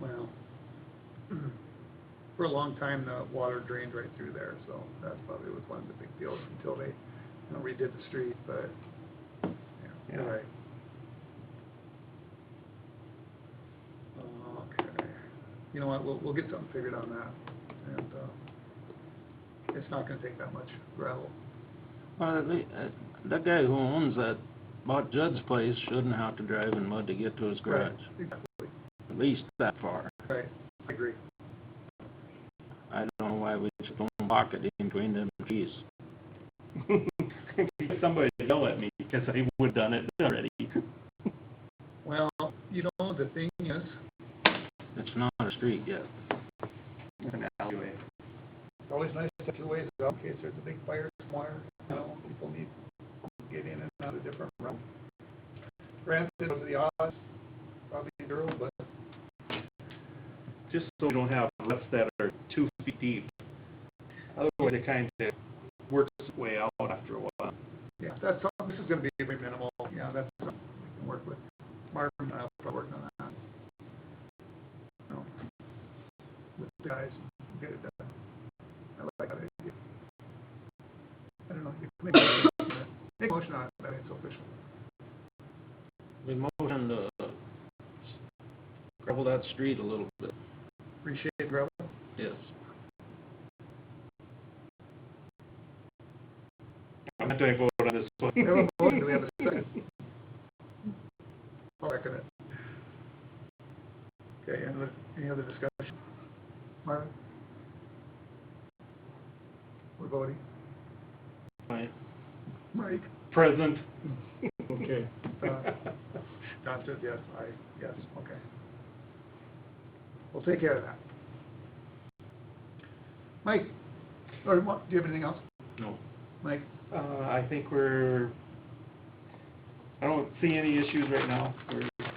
Well, for a long time, the water drained right through there, so that probably was one of the big deals until they, redid the street, but, yeah, you're Yeah. right. Okay, you know what, we'll get something figured on that, and, it's not gonna take that much gravel. Well, that guy who owns that, bought Judd's place, shouldn't have to drive in mud to get to his garage, Exactly, at least that far. right, I agree. I don't know why we just don't block it in between them trees. Somebody yell at me because I would've done it already. Well, the thing is, It's not a street yet. An alleyway. it's always nice to have two ways out in case there's a big fire somewhere, people need to get in and out a different route. Granted, those are the odds, probably zero, but Just so we don't have ruts that are 2 feet deep. Otherwise, it kind of works its way out after a while. yeah, this is gonna be very minimal, yeah, that's something we can work with. Marvin and I'll probably work on that. With the guys, and get it done. I like that idea. I don't know, you can make a motion on it, that it's official. We motion to gravel that street a little bit, Appreciate it, gravel. yes. I'm not doing vote on this one. We have a motion, do we have a second? I'll second it. Okay, any other discussion? Marvin? We're voting. Aye. Mike? Present. Okay. John says yes, yes, okay. We'll take care of that. Mike, or do you have anything else? No. Mike? I think I don't see any issues right now.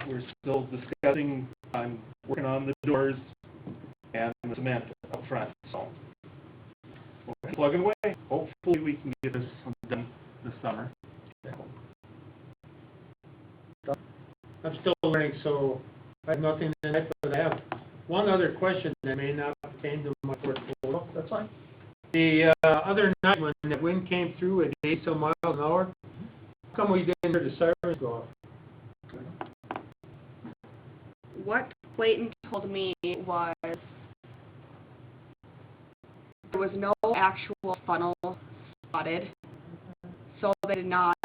We're still discussing, I'm working on the doors and the cement up front, so. We're plugging away. Hopefully we can get this done this summer. I'm still learning, so I have nothing tonight, but I have one other question that may not pertain to my portfolio. That's fine. The other night when the wind came through at 80 some miles an hour, how come we didn't hear the sirens go off? What Clayton told me was there was no actual funnel spotted, so they did not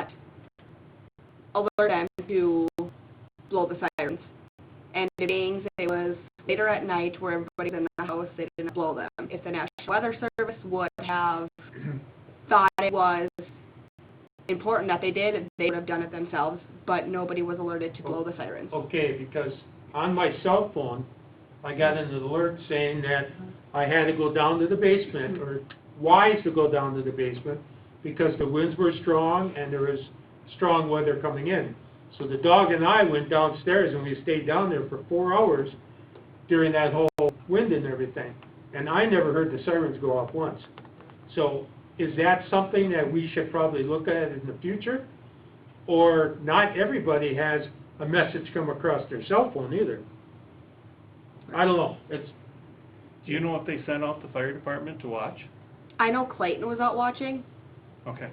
alert them to blow the sirens. And it means it was later at night where everybody's in the house, they didn't blow them. If the National Weather Service would have thought it was important that they did, they would have done it themselves, but nobody was alerted to blow the sirens. Okay, because on my cell phone, I got an alert saying that I had to go down to the basement, or wise to go down to the basement, because the winds were strong and there was strong weather coming in. So the dog and I went downstairs and we stayed down there for 4 hours during that whole wind and everything. And I never heard the sirens go off once. So is that something that we should probably look at in the future? Or not everybody has a message come across their cell phone either? I don't know. It's, Do you know if they sent out the fire department to watch? I know Clayton was out watching. Okay.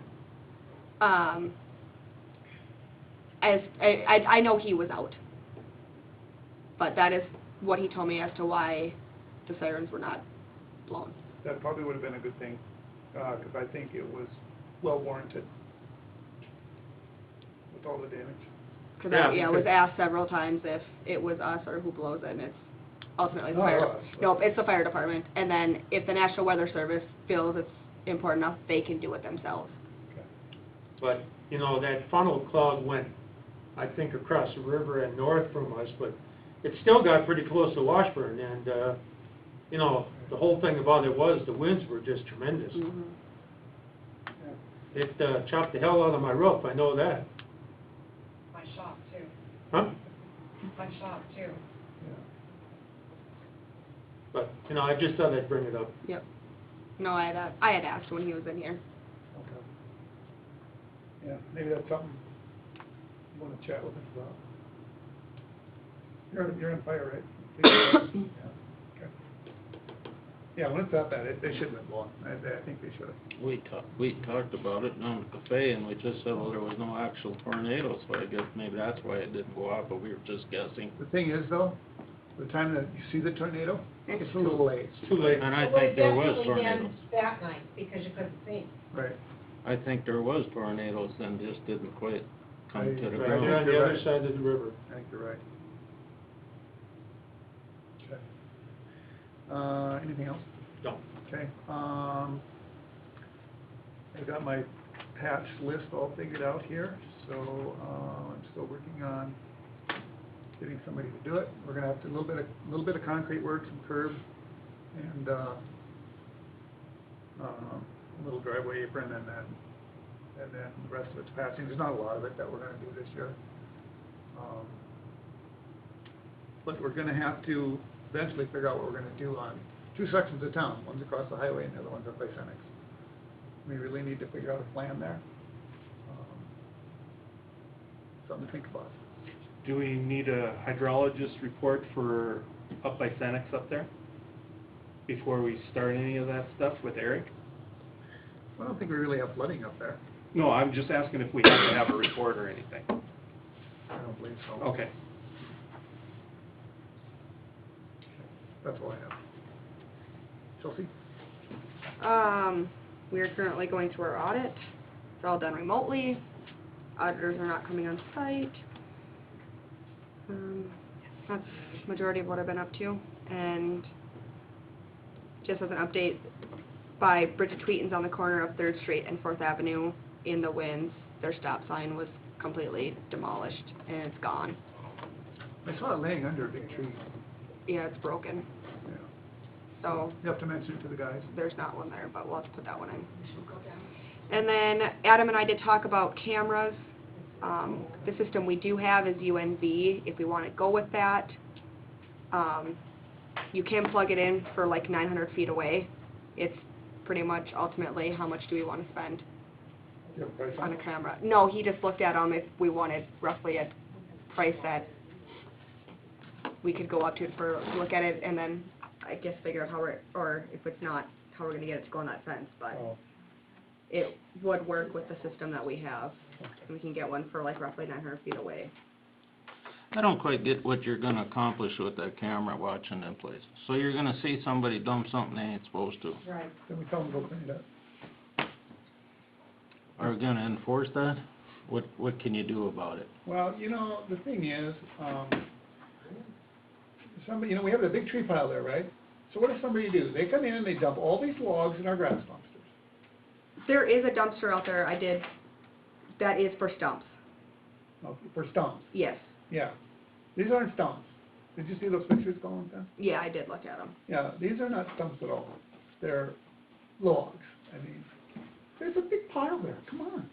I know he was out. But that is what he told me as to why the sirens were not blown. That probably would have been a good thing, because I think it was well warranted with all the damage. Because Yeah, it was because- asked several times if it was us or who blows it, and it's ultimately the Not fire. us, but- Nope, it's the fire department. And then if the National Weather Service feels it's important enough, they can do it themselves. but, you know, that funnel cloud went, I think, across the river and north from us, but it still got pretty close to Washburn, and, you know, the whole thing about it was the winds were just tremendous. Mhm. It chopped the hell out of my roof, I know that. My shop too, Huh? my shop too. But, you know, I just thought I'd bring it up. Yep. No, I had asked when he was in here. Okay. Yeah, maybe that's something you want to chat with us about. You're on fire, right? Yeah, okay. Yeah, when it's that bad, they shouldn't have blown. I think they should have. We talked about it down at the cafe, and we just said, well, there was no actual tornado, so I guess maybe that's why it didn't go off, but we were just guessing. The thing is, though, the time that you see the tornado, it's a little late. It's too late. And I think there was Well, tornadoes. definitely then that night, because you couldn't see. Right. I think there was tornadoes, then just didn't quite come to the Right, ground. you're on the You're other right. side of the river. I think you're right. Okay. Anything else? No. Okay, I've got my patch list all figured out here, so, I'm still working on getting somebody to do it. We're gonna have to, a little bit of concrete work, some curb, and, a little driveway apron, and then the rest of it's patching. There's not a lot of it that we're gonna do this year. But we're gonna have to eventually figure out what we're gonna do on two sections of town. One's across the highway and the other one's up by Senex. We really need to figure out a plan there. Something to think about. Do we need a hydrologist report for up by Senex up there? Before we start any of that stuff with Eric? I don't think we really have flooding up there. No, I'm just asking if we have to have a report or anything. I don't believe so. Okay. That's all I have. Chelsea? We are currently going through our audit. It's all done remotely. Auditors are not coming on site. That's the majority of what I've been up to. And just as an update, by Bridget Tweetin's on the corner of 3rd Street and 4th Avenue in the winds, their stop sign was completely demolished and it's gone. I saw it laying under a big tree. Yeah, it's broken. Yeah. So You have to mention it to the guys. there's not one there, but we'll have to put that one in. And then Adam and I did talk about cameras. The system we do have is UNV, if we want to go with that. You can plug it in for like 900 feet away. It's pretty much ultimately how much do we want to spend Do you have a price on on a it? camera. No, he just looked at them if we wanted roughly a price that we could go up to for, look at it, and then I guess figure out how we're, or if it's not, how we're gonna get it to go on that fence, but Oh, it would work with the system that we have. okay. We can get one for like roughly 900 feet away. I don't quite get what you're gonna accomplish with that camera watching in place. So you're gonna see somebody dump something they ain't supposed to. Right. Then we tell them to go clean it up. Are we gonna enforce that? What can you do about it? Well, you know, the thing is, somebody, you know, we have a big tree pile there, right? So what does somebody do? They come in and they dump all these logs in our grass dumpsters. There is a dumpster out there, that is for stumps, For stumps, yes. yeah. These aren't stumps. Did you see those pictures going, Ben? Yeah, I did look at them. Yeah, these are not stumps at all. They're logs. I mean, there's a big pile there, come on,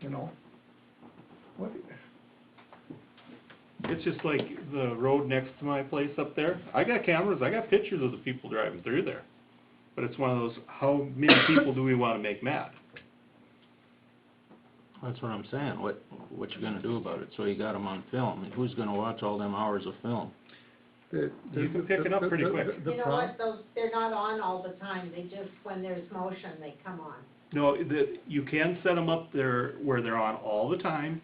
you know? What, It's just like the road next to my place up there. I got cameras, I got pictures of the people driving through there. But it's one of those, how many people do we wanna make mad? That's what I'm saying. What you gonna do about it? So you got them on film. And who's gonna watch all them hours of film? You You can pick it up pretty quick. You know what, those, they're not on all the time, they just, when there's motion, they come on. No, you can set them up there where they're on all the time,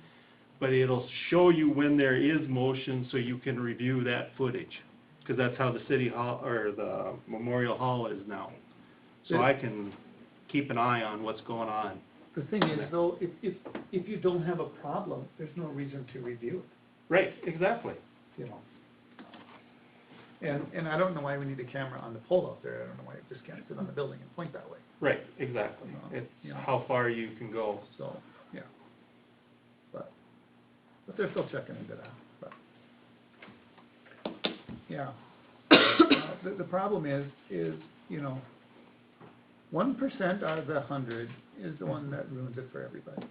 but it'll show you when there is motion so you can review that footage. Cause that's how the city hall, or the Memorial Hall is now. So I can keep an eye on what's going on. The thing is though, if you don't have a problem, there's no reason to review it, Right, exactly. you know? And I don't know why we need a camera on the pole out there. I don't know why it just can't sit on the building and point that way. Right, exactly. It's how far you can go. So, yeah. But they're still checking into that, but. Yeah. The problem is, you know, 1% out of the 100 is the one that ruins it for everybody.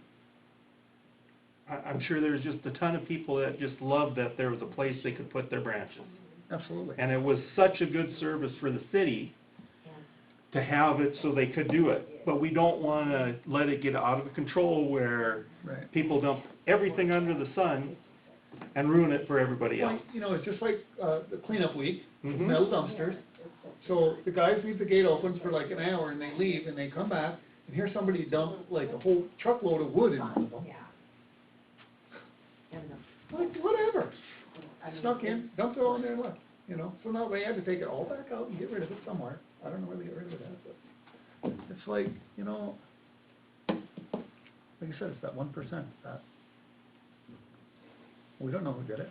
I'm sure there's just a ton of people that just loved that there was a place they could put their branches. Absolutely. And it was such a good service for the city to have it so they could do it. But we don't wanna let it get out of control where Right. people dump everything under the sun and ruin it for everybody Well, else. you know, it's just like, the cleanup week, Mhm. metal dumpsters. So the guys leave the gate open for like an hour and they leave and they come back and here's somebody dump like a whole truckload of wood in one of them. Like, whatever. Snuck in, dumped it all in there and left, you know? So now they had to take it all back out and get rid of it somewhere. I don't know where they get rid of it at, but it's like, you know, like I said, it's that 1% that, we don't know who did it.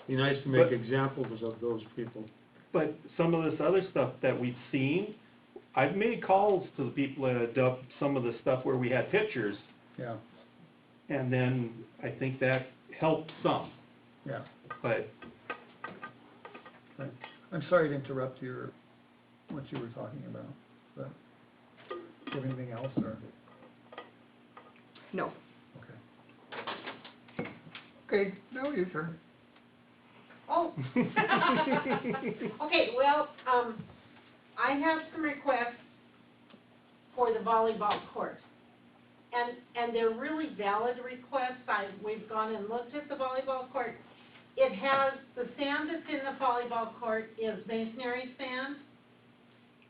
Be nice to make But- examples of those people. But some of this other stuff that we've seen, I've made calls to the people that had dumped some of the stuff where we had pictures, Yeah, and then I think that helped some, yeah. but Right. I'm sorry to interrupt what you were talking about, but do you have anything else, or, No. okay. Okay, now your turn. Oh. Okay, well, I have some requests for the volleyball court. And they're really valid requests. We've gone and looked at the volleyball court. It has, the sand that's in the volleyball court is masonry sand.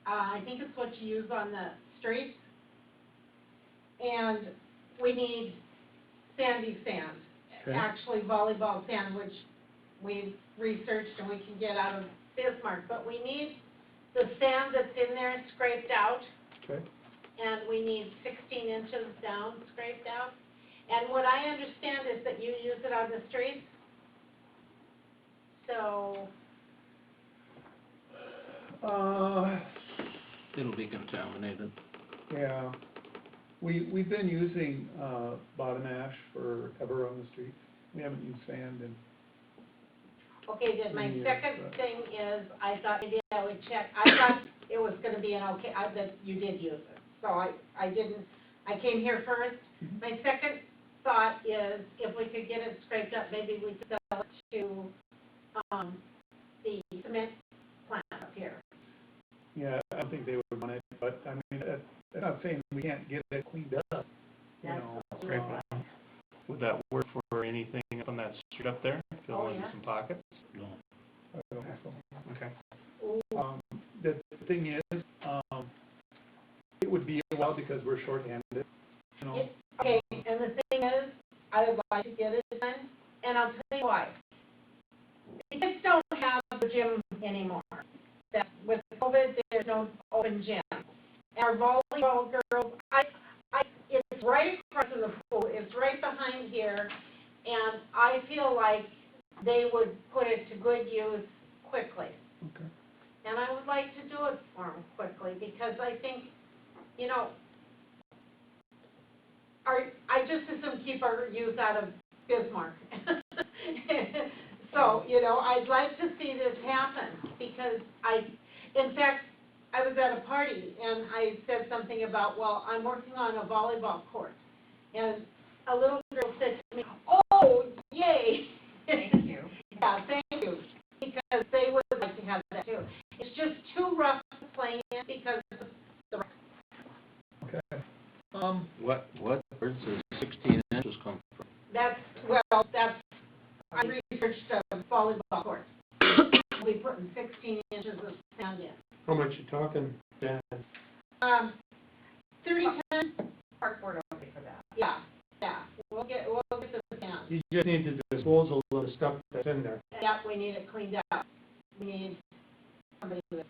I think it's what you use on the streets. And we need sandy sand, Okay. actually volleyball sand, which we've researched and we can get out of Bismarck. But we need the sand that's in there scraped out. Okay. And we need 16 inches down scraped out. And what I understand is that you use it on the streets. So, It'll be contaminated. Yeah, we've been using, bottom ash forever on the streets. We haven't used sand and, okay, then my Yeah, second but- thing is, I thought maybe I would check, I thought it was gonna be an okay, that you did use it. so I came here first. My second thought is, if we could get it scraped up, maybe we could sell it to, the cement plant up here. Yeah, I don't think they would want it, but I mean, that's not saying we can't get it cleaned up, you know. Scrape it. Would that work for anything up on that street up there? Fill Oh, in yeah. some pockets? No. I don't think so. Okay. The thing is, it would be a while because we're shorthanded, you know. Okay, and the thing is, I would like to get it done, and I'll tell you why. We just don't have the gym anymore. That with COVID, there's no open gym. Our volleyball girls, it's right across from the pool, it's right behind here, and I feel like they would put it to good use quickly. Okay. And I would like to do it for them quickly, because I think, you know, I just as soon keep our youth out of Bismarck. So, you know, I'd like to see this happen, because in fact, I was at a party, and I said something about, well, I'm working on a volleyball court. And a little girl said to me, oh, yay! Thank you. Yeah, thank you, because they would like to have that too. It's just too rough playing it because of the rough. Okay. Where's the 16 inches come from? I researched a volleyball court. We'll be putting 16 inches of sand in. How much you talking, Dan? 30 tons, Park board will pay for that. yeah, we'll get the sand. You just need to dispose of the stuff that's in there. Yeah, we need it cleaned out. We need somebody with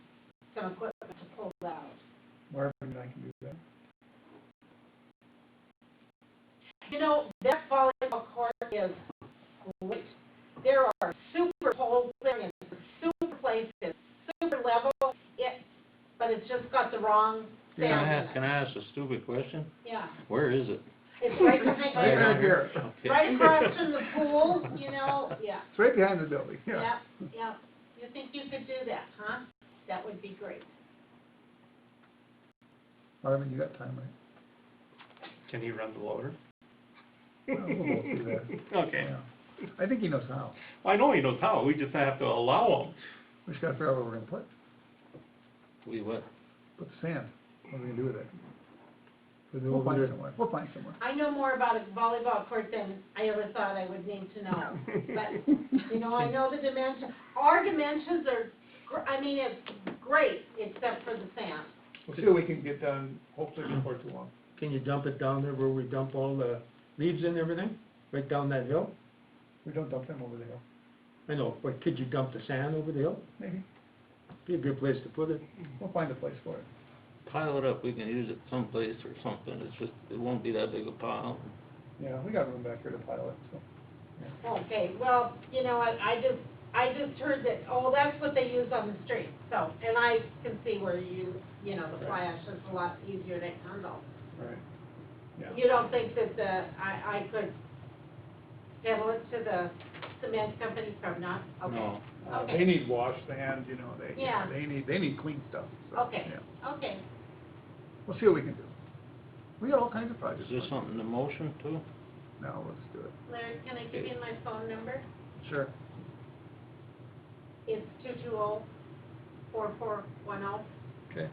some equipment to pull it out. Marvin and I can do that. You know, that volleyball court is great. There are super holes there, and super places, super level, but it's just got the wrong sand in it. Can I ask a stupid question? Yeah, Where is it? it's right behind, Right here. Okay. right across from the pool, you know, yeah, It's right behind the building, yeah. yeah. You think you could do that, huh? That would be great. Marvin, you got time, right? Can he run the loader? Well, we'll go through that. Okay. Yeah. I think he knows how. I know he knows how, we just have to allow him. We just gotta figure out what we're gonna put. We what? Put the sand. What are we gonna do with it? Put it We'll over find there. somewhere. We'll find somewhere. I know more about a volleyball court than I ever thought I would need to know. But, you know, I know the dimensions. Our dimensions are, it's great, except for the sand. We'll see what we can get done, hopefully before too long. Can you dump it down there where we dump all the leaves and everything? Right down that hill? We don't dump them over the hill, I know, but could you dump the sand over the hill? maybe. Be a good place to put it. We'll find a place for it. Pile it up, we can use it someplace or something, it's just, it won't be that big a pile. Yeah, we got room back here to pile it, so. Okay, well, you know, I just heard that, oh, that's what they use on the street, so, and I can see where you know, the fly ash is a lot easier to handle. Right. Yeah. You don't think that I could handle it to the cement company from not? Okay. No. Okay. They need wash sand, you know, Yeah. they need clean stuff, so. Okay. Yeah. Okay, We'll see what we can do. We got all kinds of Is projects. there something to motion too? No, let's do it. Larry, can I give you my phone number? Sure. It's 220-4410. Okay.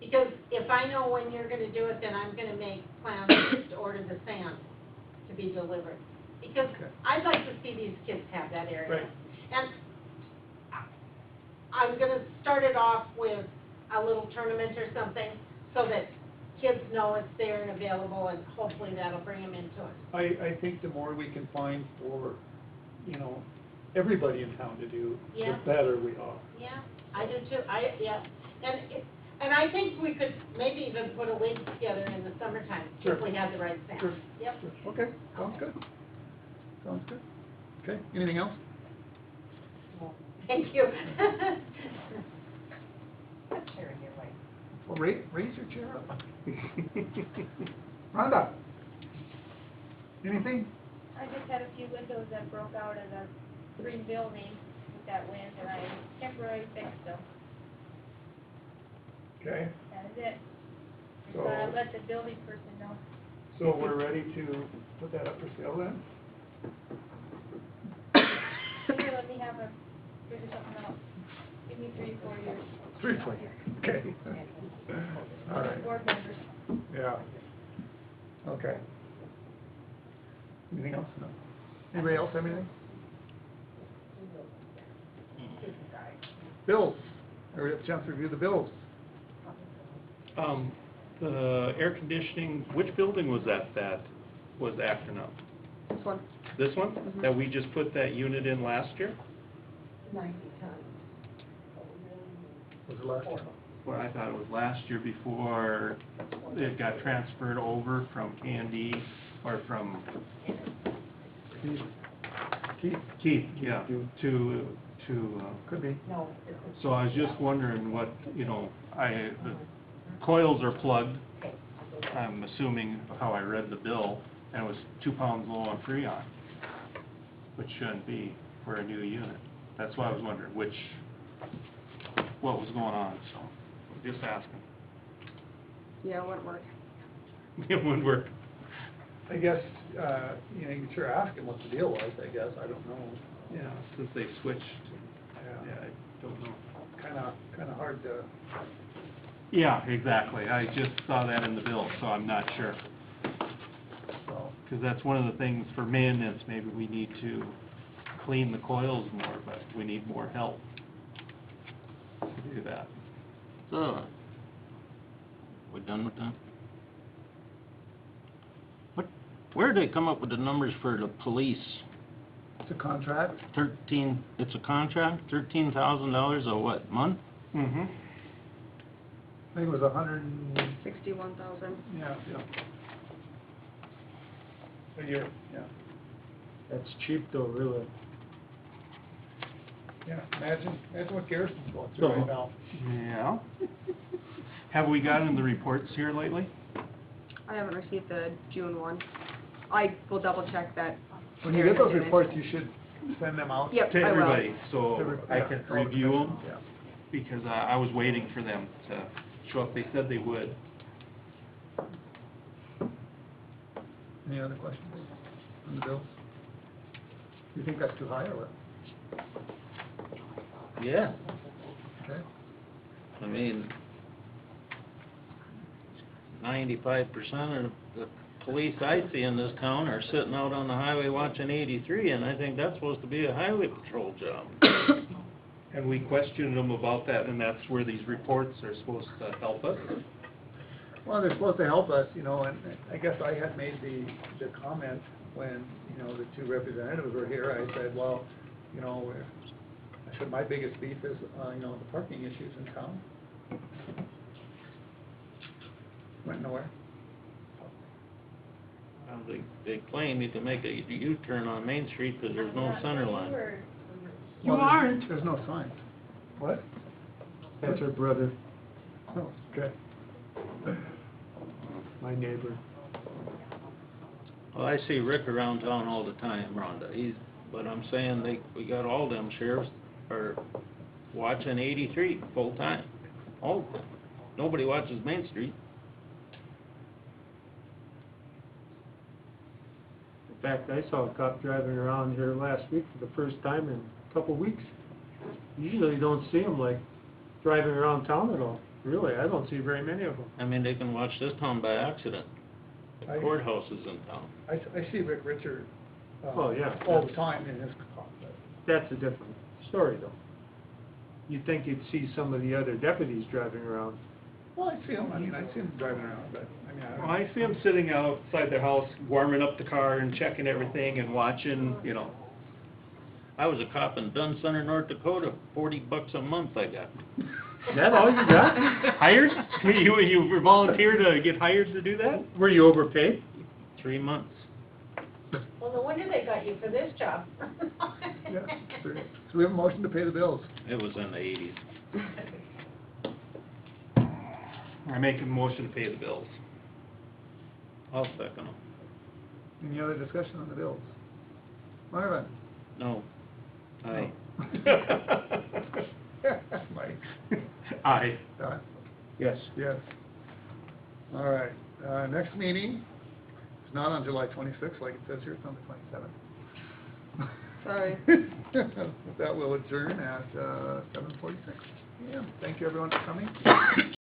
Because if I know when you're gonna do it, then I'm gonna make plans to order the sand to be delivered. Because Okay. I'd like to see these kids have that area. Right. And I'm gonna start it off with a little tournament or something, so that kids know it's there and available, and hopefully that'll bring them into it. I think the more we can find for, you know, everybody in town to do, the Yeah. better we are. Yeah, I do too, and I think we could maybe even put a league together in the summertime, Sure. if we had the right sand. Sure. Yep. Okay, sounds good. Sounds good. Okay, anything else? Thank you. That's sharing your way. Well, raise your chair up. Rhonda? Anything? I just had a few windows that broke out of the green building with that wind, and I temporarily fixed them. Okay, That is it. Just So- thought I'd let the building person know. so we're ready to put that up for sale then? Here, let me have figure something out. Give me 3 or 4 years. 3, 4 years, okay. All right, Board members. yeah. Okay. Anything else? No. Anybody else have anything? Bills, or a chance to review the bills? The air conditioning, which building was that was acting up? This one. This one? Mhm. That we just put that unit in last year? Was it last year? Well, I thought it was last year before it got transferred over from K&D, or from Keith, yeah, to, Could be. so I was just wondering what, you know, the coils are plugged, I'm assuming how I read the bill, and it was 2 pounds low on Freon, which shouldn't be for a new unit. That's why I was wondering what was going on, so, just asking. Yeah, it wouldn't work. It wouldn't work. I guess, you know, you can sure ask him what the deal was, I guess, I don't know. Yeah, since they switched, Yeah, yeah, I don't know. kinda hard to, Yeah, exactly, I just saw that in the bill, so I'm not sure. so, Because that's one of the things for maintenance, maybe we need to clean the coils more, but we need more help to do that. So, we done with that? Where did they come up with the numbers for the police? it's a contract, It's a contract, $13,000 a what, month? Mm-hmm. I think it was 61,000. yeah. A year, yeah. That's cheap though, really. Yeah, imagine what Garrison's going through right now. Yeah. Have we gotten the reports here lately? I haven't received the June one. I will double check that. When you get those Erica did it. reports, you should send them out. Yep, To I will. everybody, so I Yeah, can all the review them, commissioners, because I was waiting for them to show up, they said they would. Yeah. Any other questions on the bills? You think that's too high or what? Yeah. Okay, I mean, 95% of the police I see in this town are sitting out on the highway watching 83, and I think that's supposed to be a highway patrol job. And we questioned them about that, and that's where these reports are supposed to help us. well, they're supposed to help us, you know, and I guess I had made the comment when, you know, the 2 representatives were here, I said, well, you know, I said, my biggest beef is, you know, the parking issues in town. Went nowhere. Well, they claim you can make a U-turn on Main Street because there's no center line. You aren't. There's no signs. What? That's her brother, Oh, okay. my neighbor. Well, I see Rick around town all the time, Rhonda, but I'm saying we got all them sheriffs are watching 83 full time. All of them. Nobody watches Main Street. In fact, I saw a cop driving around here last week for the first time in a couple weeks. Usually you don't see them like driving around town at all. Really, I don't see very many of them. I mean, they can watch this town by accident. The I- courthouse is in town. I see Rick Richard, Oh, yeah. all the time in his car. That's a different story though. You'd think you'd see some of the other deputies driving around. Well, I see him, I mean, I see him driving around, but, I mean, I don't Well, I see them sitting outside their house, warming up the car and checking everything and watching, you know. I was a cop in Dunn Center, North Dakota, $40 a month I got. Is that all you got? Hired? You volunteered to get hired to do that? Were you overpaid? 3 months. Well, no wonder they got you for this job. Yeah, so we have a motion to pay the bills. It was in the 80s. I make a motion to pay the bills. I'll second them. Any other discussion on the bills? Marvin? No. Aye. Mike? Aye. Don? Yes. Yes. All right, next meeting is not on July 26th, like it says here, it's on the 27th. Sorry. That will adjourn at 7:46 p.m. Thank you, everyone, for coming.